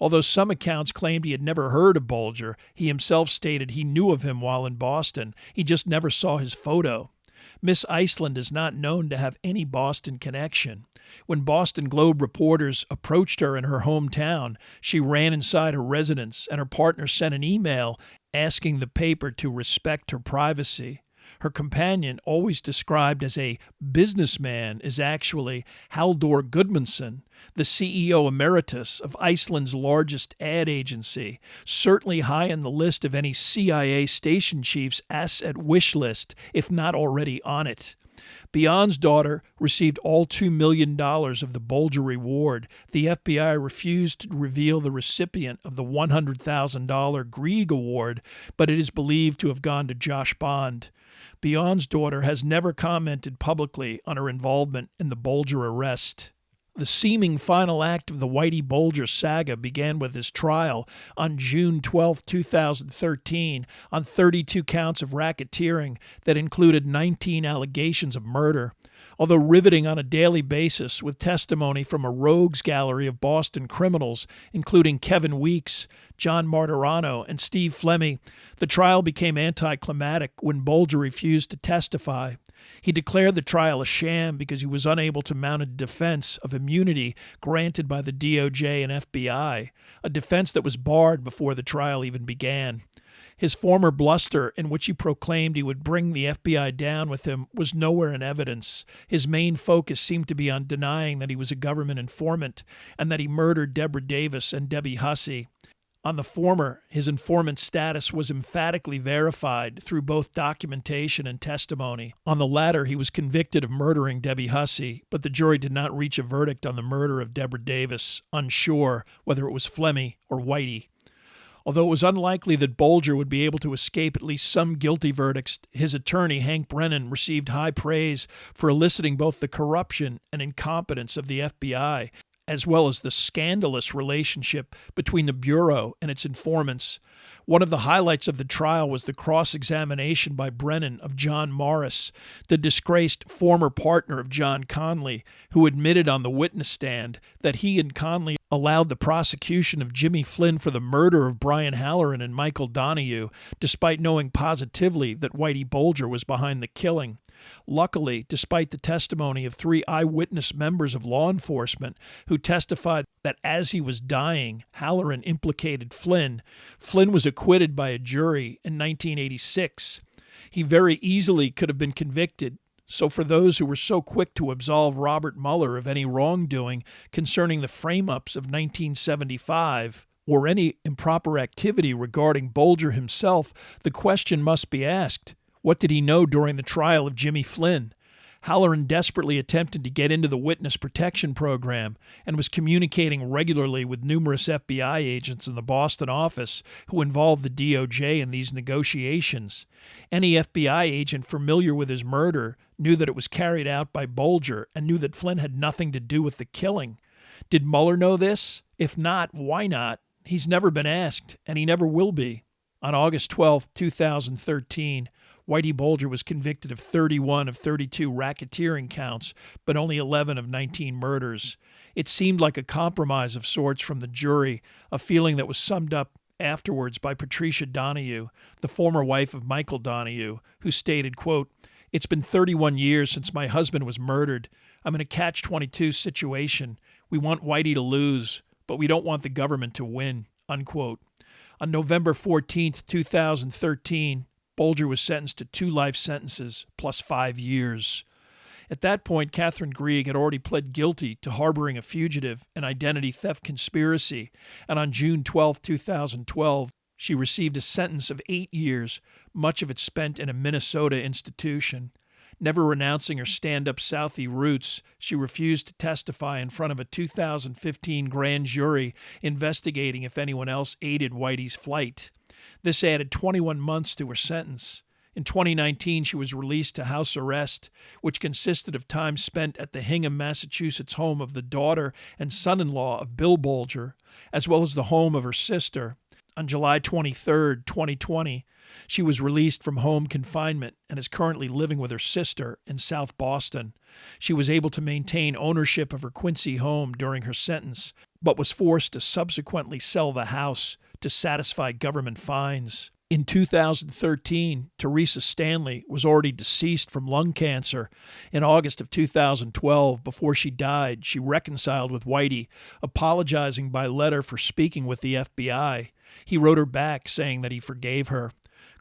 Although some accounts claimed he had never heard of Bulger, he himself stated he knew of him while in Boston. He just never saw his photo. Miss Iceland is not known to have any Boston connection. When Boston Globe reporters approached her in her hometown, she ran inside her residence, and her partner sent an email asking the paper to respect her privacy. Her companion, always described as a businessman, is actually Halldór Gudmundsson, the CEO emeritus of Iceland's largest ad agency, certainly high on the list of any CIA station chief's asset wish list, if not already on it. Bjornsdottir received all $2 million of the Bulger reward. The FBI refused to reveal the recipient of the $100,000 Grieg Award, but it is believed to have gone to Josh Bond. Bjornsdottir has never commented publicly on her involvement in the Bulger arrest. The seeming final act of the Whitey Bulger saga began with his trial on June 12, 2013, on 32 counts of racketeering that included 19 allegations of murder. Although riveting on a daily basis with testimony from a rogues gallery of Boston criminals, including Kevin Weeks, John Martirano, and Steve Flemmi, the trial became anticlimactic when Bulger refused to testify. He declared the trial a sham because he was unable to mount a defense of immunity granted by the DOJ and FBI, a defense that was barred before the trial even began. His former bluster, in which he proclaimed he would bring the FBI down with him, was nowhere in evidence. His main focus seemed to be on denying that he was a government informant and that he murdered Deborah Davis and Debbie Hussey. On the former, his informant status was emphatically verified through both documentation and testimony. On the latter, he was convicted of murdering Debbie Hussey, but the jury did not reach a verdict on the murder of Deborah Davis, unsure whether it was Flemmi or Whitey. Although it was unlikely that Bulger would be able to escape at least some guilty verdicts, his attorney, Hank Brennan, received high praise for eliciting both the corruption and incompetence of the FBI, as well as the scandalous relationship between the Bureau and its informants. One of the highlights of the trial was the cross-examination by Brennan of John Morris, the disgraced former partner of John Conley, who admitted on the witness stand that he and Conley allowed the prosecution of Jimmy Flynn for the murder of Brian Halloran and Michael Donahue, despite knowing positively that Whitey Bulger was behind the killing. Luckily, despite the testimony of 3 eyewitness members of law enforcement who testified that as he was dying, Halloran implicated Flynn, Flynn was acquitted by a jury in 1986. He very easily could have been convicted. So for those who were so quick to absolve Robert Mueller of any wrongdoing concerning the frame-ups of 1975, or any improper activity regarding Bulger himself, the question must be asked: what did he know during the trial of Jimmy Flynn? Halloran desperately attempted to get into the witness protection program and was communicating regularly with numerous FBI agents in the Boston office who involved the DOJ in these negotiations. Any FBI agent familiar with his murder knew that it was carried out by Bulger and knew that Flynn had nothing to do with the killing. Did Mueller know this? If not, why not? He's never been asked, and he never will be. On August 12, 2013, Whitey Bulger was convicted of 31 of 32 racketeering counts, but only 11 of 19 murders. It seemed like a compromise of sorts from the jury, a feeling that was summed up afterwards by Patricia Donahue, the former wife of Michael Donahue, who stated, quote, "It's been 31 years since my husband was murdered. I'm in a catch-22 situation. We want Whitey to lose, but we don't want the government to win," unquote. On November 14, 2013, Bulger was sentenced to 2 life sentences plus 5 years. At that point, Catherine Grieg had already pled guilty to harboring a fugitive and identity theft conspiracy, and on June 12, 2012, she received a sentence of 8 years, much of it spent in a Minnesota institution. Never renouncing her stand-up Southie roots, she refused to testify in front of a 2015 grand jury investigating if anyone else aided Whitey's flight. This added 21 months to her sentence. In 2019, she was released to house arrest, which consisted of time spent at the Hingham, Massachusetts home of the daughter and son-in-law of Bill Bulger, as well as the home of her sister. On July 23, 2020, she was released from home confinement and is currently living with her sister in South Boston. She was able to maintain ownership of her Quincy home during her sentence, but was forced to subsequently sell the house to satisfy government fines. In 2013, Teresa Stanley was already deceased from lung cancer. In August of 2012, before she died, she reconciled with Whitey, apologizing by letter for speaking with the FBI. He wrote her back saying that he forgave her.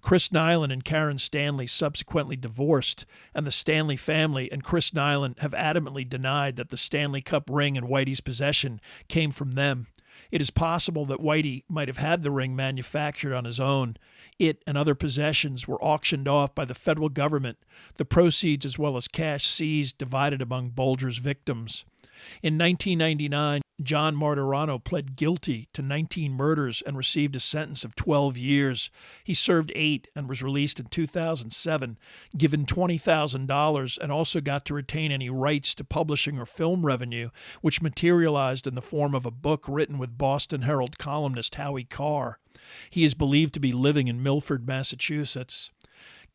Chris Nyland and Karen Stanley subsequently divorced, and the Stanley family and Chris Nyland have adamantly denied that the Stanley Cup ring in Whitey's possession came from them. It is possible that Whitey might have had the ring manufactured on his own. It and other possessions were auctioned off by the federal government, the proceeds as well as cash seized divided among Bulger's victims. In 1999, John Martirano pled guilty to 19 murders and received a sentence of 12 years. He served 8 and was released in 2007, given $20,000, and also got to retain any rights to publishing or film revenue, which materialized in the form of a book written with Boston Herald columnist Howie Carr. He is believed to be living in Milford, Massachusetts.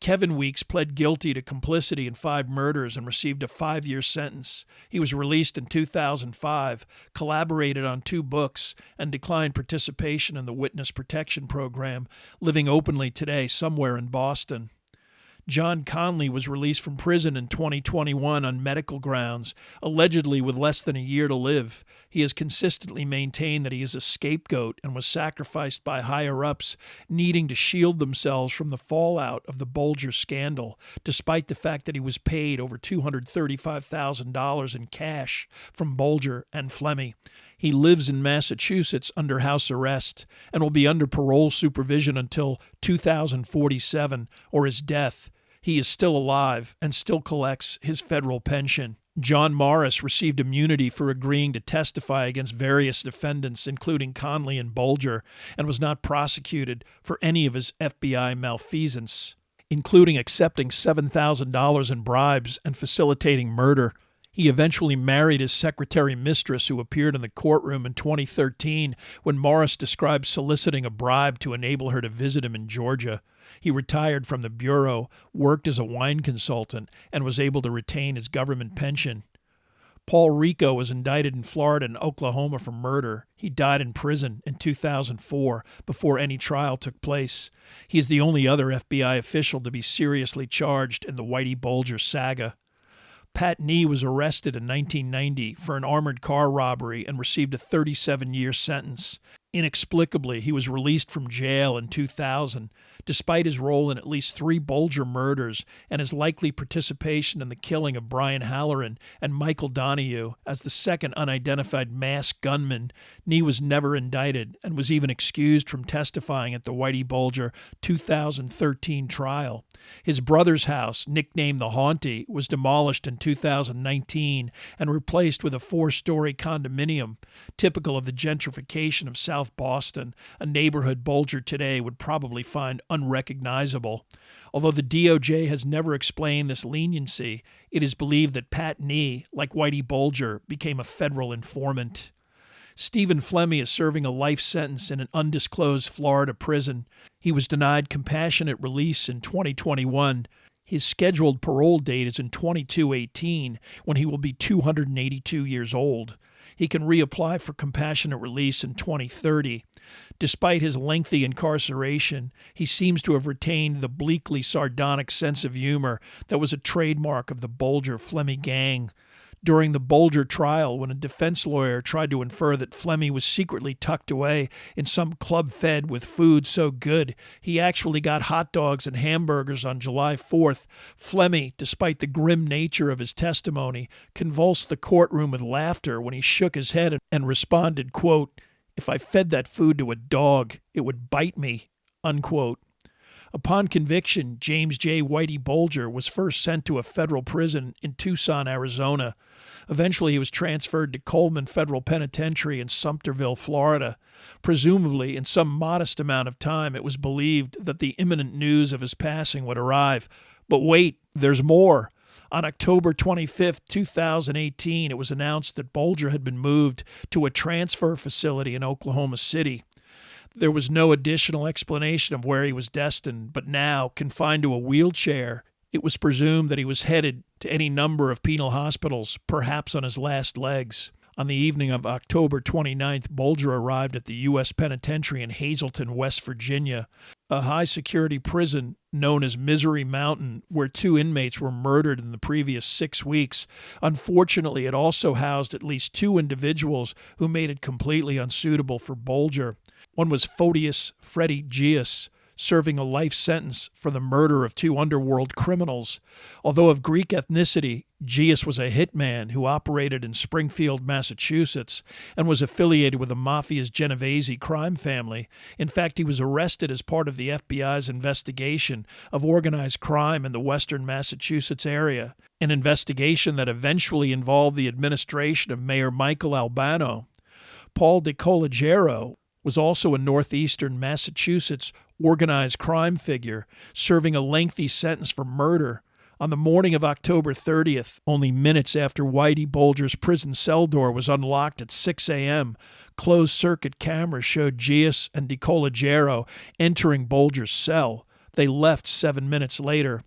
Kevin Weeks pled guilty to complicity in 5 murders and received a 5-year sentence. He was released in 2005, collaborated on 2 books, and declined participation in the Witness Protection Program, living openly today somewhere in Boston. John Conley was released from prison in 2021 on medical grounds, allegedly with less than a year to live. He has consistently maintained that he is a scapegoat and was sacrificed by higher-ups needing to shield themselves from the fallout of the Bulger scandal, despite the fact that he was paid over $235,000 in cash from Bulger and Flemmi. He lives in Massachusetts under house arrest and will be under parole supervision until 2047 or his death. He is still alive and still collects his federal pension. John Morris received immunity for agreeing to testify against various defendants, including Conley and Bulger, and was not prosecuted for any of his FBI malfeasance, including accepting $7,000 in bribes and facilitating murder. He eventually married his secretary mistress, who appeared in the courtroom in 2013 when Morris described soliciting a bribe to enable her to visit him in Georgia. He retired from the bureau, worked as a wine consultant, and was able to retain his government pension. Paul Rico was indicted in Florida and Oklahoma for murder. He died in prison in 2004 before any trial took place. He is the only other FBI official to be seriously charged in the Whitey Bulger saga. Pat Nee was arrested in 1990 for an armored car robbery and received a 37-year sentence. Inexplicably, he was released from jail in 2000, despite his role in at least 3 Bulger murders and his likely participation in the killing of Brian Halloran and Michael Donahue as the second unidentified masked gunman. Nee was never indicted and was even excused from testifying at the Whitey Bulger 2013 trial. His brother's house, nicknamed the Haunty, was demolished in 2019 and replaced with a 4-story condominium, typical of the gentrification of South Boston, a neighborhood Bulger today would probably find unrecognizable. Although the DOJ has never explained this leniency, it is believed that Pat Nee, like Whitey Bulger, became a federal informant. Stephen Flemmi is serving a life sentence in an undisclosed Florida prison. He was denied compassionate release in 2021. His scheduled parole date is in 22/18, when he will be 282 years old. He can reapply for compassionate release in 2030. Despite his lengthy incarceration, he seems to have retained the bleakly sardonic sense of humor that was a trademark of the Bulger-Flemmi gang. During the Bulger trial, when a defense lawyer tried to infer that Flemmi was secretly tucked away in some club fed with food so good he actually got hot dogs and hamburgers on July 4th, Flemmi, despite the grim nature of his testimony, convulsed the courtroom with laughter when he shook his head and responded, quote, "If I fed that food to a dog, it would bite me," unquote. Upon conviction, James J. Whitey Bulger was first sent to a federal prison in Tucson, Arizona. Eventually, he was transferred to Coleman Federal Penitentiary in Sumterville, Florida. Presumably, in some modest amount of time, it was believed that the imminent news of his passing would arrive. But wait, there's more. On October 25, 2018, it was announced that Bulger had been moved to a transfer facility in Oklahoma City. There was no additional explanation of where he was destined, but now, confined to a wheelchair, it was presumed that he was headed to any number of penal hospitals, perhaps on his last legs. On the evening of October 29th, Bulger arrived at the U.S. Penitentiary in Hazleton, West Virginia, a high-security prison known as Misery Mountain, where 2 inmates were murdered in the previous 6 weeks. Unfortunately, it also housed at least 2 individuals who made it completely unsuitable for Bulger. One was Photius Freddy Gius, serving a life sentence for the murder of 2 underworld criminals. Although of Greek ethnicity, Gius was a hitman who operated in Springfield, Massachusetts, and was affiliated with the Mafia's Genovese crime family. In fact, he was arrested as part of the FBI's investigation of organized crime in the western Massachusetts area, an investigation that eventually involved the administration of Mayor Michael Albano. Paul DeCollegiero was also a northeastern Massachusetts organized crime figure, serving a lengthy sentence for murder. On the morning of October 30th, only minutes after Whitey Bulger's prison cell door was unlocked at 6 a.m., closed-circuit cameras showed Gius and DeCollegiero entering Bulger's cell. They left 7 minutes later.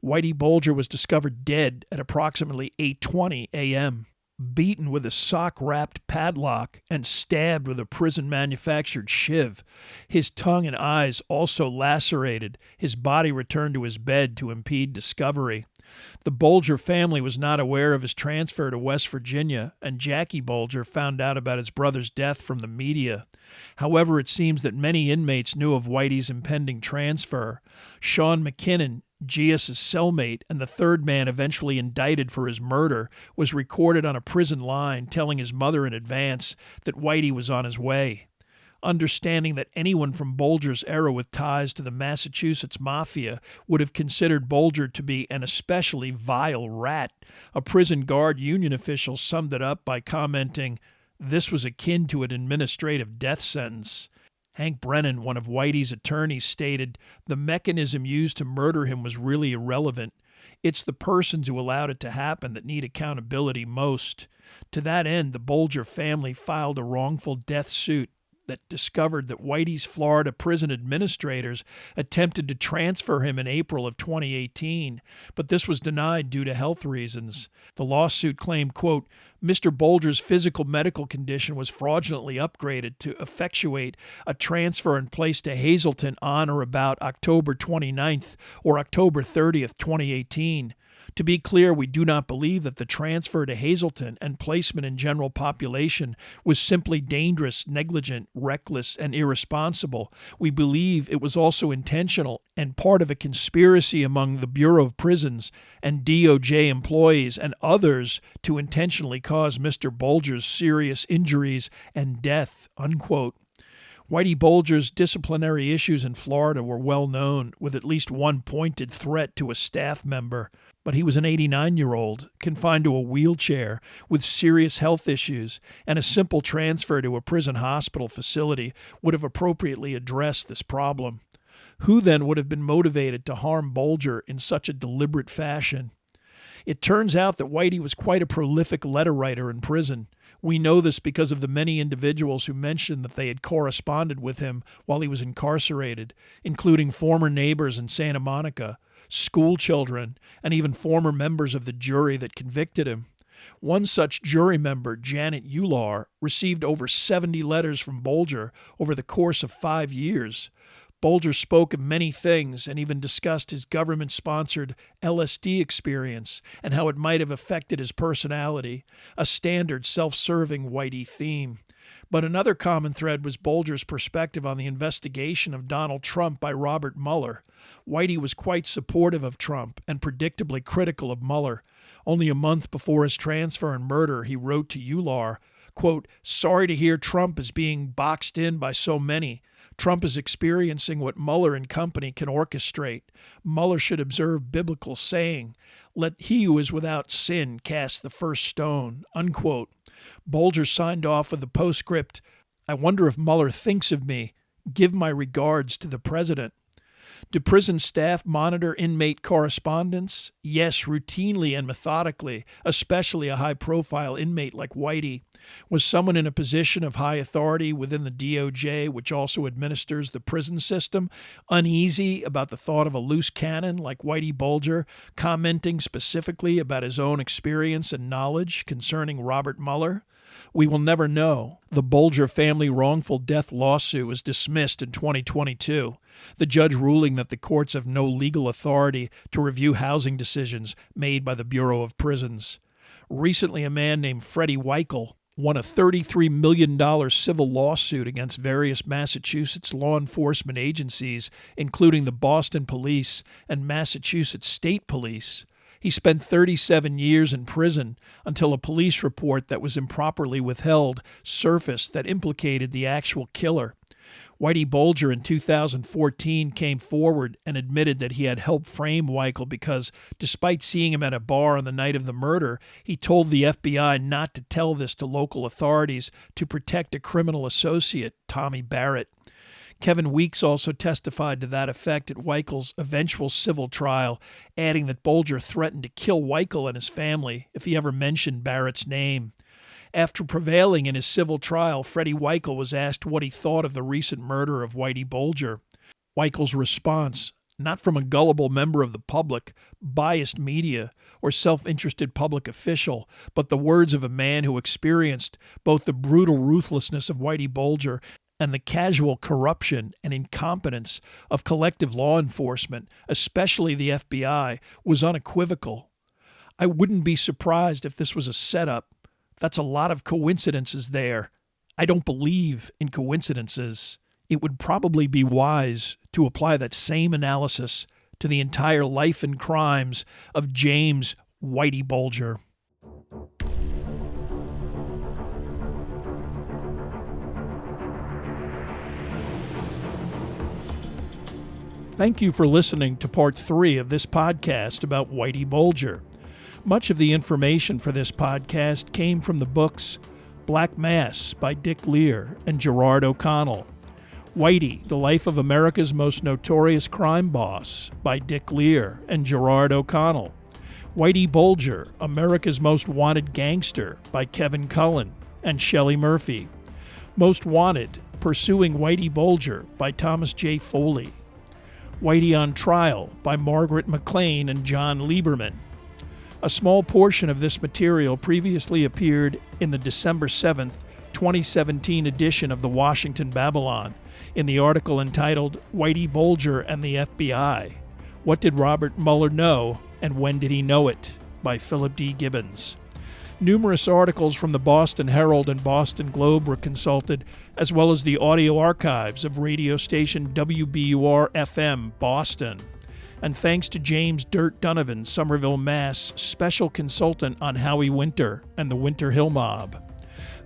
Whitey Bulger was discovered dead at approximately 8:20 a.m., beaten with a sock-wrapped padlock and stabbed with a prison-manufactured shiv. His tongue and eyes also lacerated. His body returned to his bed to impede discovery. The Bulger family was not aware of his transfer to West Virginia, and Jackie Bulger found out about his brother's death from the media. However, it seems that many inmates knew of Whitey's impending transfer. Sean McKinnon, Gias's cellmate and the third man eventually indicted for his murder, was recorded on a prison line telling his mother in advance that Whitey was on his way. Understanding that anyone from Bulger's era with ties to the Massachusetts Mafia would have considered Bulger to be an especially vile rat, a prison guard union official summed it up by commenting, "This was akin to an administrative death sentence." Hank Brennan, one of Whitey's attorneys, stated, "The mechanism used to murder him was really irrelevant. It's the persons who allowed it to happen that need accountability most." To that end, the Bulger family filed a wrongful death suit that discovered that Whitey's Florida prison administrators attempted to transfer him in April of 2018, but this was denied due to health reasons. The lawsuit claimed, quote, Mr. Bulger's physical medical condition was fraudulently upgraded to effectuate a transfer and placed to Hazleton on or about October 29th or October 30th, 2018. To be clear, we do not believe that the transfer to Hazleton and placement in general population was simply dangerous, negligent, reckless, and irresponsible. We believe it was also intentional and part of a conspiracy among the Bureau of Prisons and DOJ employees and others to intentionally cause Mr. Bulger's serious injuries and death, unquote. Whitey Bulger's disciplinary issues in Florida were well known, with at least one pointed threat to a staff member. But he was an 89-year-old, confined to a wheelchair, with serious health issues, and a simple transfer to a prison hospital facility would have appropriately addressed this problem. Who then would have been motivated to harm Bulger in such a deliberate fashion? It turns out that Whitey was quite a prolific letter writer in prison. We know this because of the many individuals who mentioned that they had corresponded with him while he was incarcerated, including former neighbors in Santa Monica, school children, and even former members of the jury that convicted him. One such jury member, Janet Ular, received over 70 letters from Bulger over the course of 5 years. Bulger spoke of many things and even discussed his government-sponsored LSD experience and how it might have affected his personality, a standard self-serving Whitey theme. But another common thread was Bulger's perspective on the investigation of Donald Trump by Robert Mueller. Whitey was quite supportive of Trump and predictably critical of Mueller. Only a month before his transfer and murder, he wrote to Ular, quote, "Sorry to hear Trump is being boxed in by so many. Trump is experiencing what Mueller and company can orchestrate. Mueller should observe biblical saying, 'Let he who is without sin cast the first stone,'" unquote. Bulger signed off with the postscript, "I wonder if Mueller thinks of me. Give my regards to the president." Do prison staff monitor inmate correspondence? Yes, routinely and methodically, especially a high-profile inmate like Whitey. Was someone in a position of high authority within the DOJ, which also administers the prison system, uneasy about the thought of a loose cannon like Whitey Bulger, commenting specifically about his own experience and knowledge concerning Robert Mueller? We will never know. The Bulger family wrongful death lawsuit was dismissed in 2022, the judge ruling that the courts have no legal authority to review housing decisions made by the Bureau of Prisons. Recently, a man named Freddie Weichel won a $33 million civil lawsuit against various Massachusetts law enforcement agencies, including the Boston Police and Massachusetts State Police. He spent 37 years in prison until a police report that was improperly withheld surfaced that implicated the actual killer. Whitey Bulger in 2014 came forward and admitted that he had helped frame Weichel because, despite seeing him at a bar on the night of the murder, he told the FBI not to tell this to local authorities to protect a criminal associate, Tommy Barrett. Kevin Weeks also testified to that effect at Weichel's eventual civil trial, adding that Bulger threatened to kill Weichel and his family if he ever mentioned Barrett's name. After prevailing in his civil trial, Freddie Weichel was asked what he thought of the recent murder of Whitey Bulger. Weichel's response, not from a gullible member of the public, biased media, or self-interested public official, but the words of a man who experienced both the brutal ruthlessness of Whitey Bulger and the casual corruption and incompetence of collective law enforcement, especially the FBI, was unequivocal. I wouldn't be surprised if this was a setup. That's a lot of coincidences there. I don't believe in coincidences. It would probably be wise to apply that same analysis to the entire life and crimes of James Whitey Bulger. Thank you for listening to part 3 of this podcast about Whitey Bulger. Much of the information for this podcast came from the books Black Mass by Dick Lear and Gerard O'Connell, Whitey, The Life of America's Most Notorious Crime Boss by Dick Lear and Gerard O'Connell, Whitey Bulger, America's Most Wanted Gangster by Kevin Cullen and Shelley Murphy, Most Wanted, Pursuing Whitey Bulger by Thomas J. Foley, Whitey on Trial by Margaret McLean and John Lieberman. A small portion of this material previously appeared in the December 7th, 2017 edition of the Washington Babylon in the article entitled Whitey Bulger and the FBI. What did Robert Mueller know and when did he know it? By Philip D. Gibbons. Numerous articles from the Boston Herald and Boston Globe were consulted, as well as the audio archives of radio station WBUR-FM Boston. And thanks to James Dirt Donovan, Somerville, Mass., special consultant on Howie Winter and the Winter Hill Mob.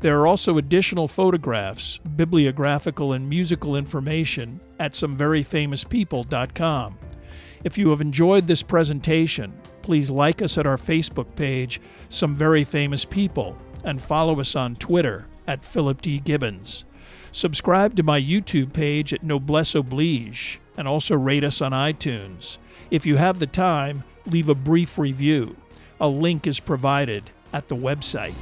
There are also additional photographs, bibliographical and musical information at someveryfamouspeople.com. If you have enjoyed this presentation, please like us at our Facebook page, Some Very Famous People, and follow us on Twitter at Philip D. Gibbons. Subscribe to my YouTube page at Noblesse Oblige, and also rate us on iTunes. If you have the time, leave a brief review. A link is provided at the website.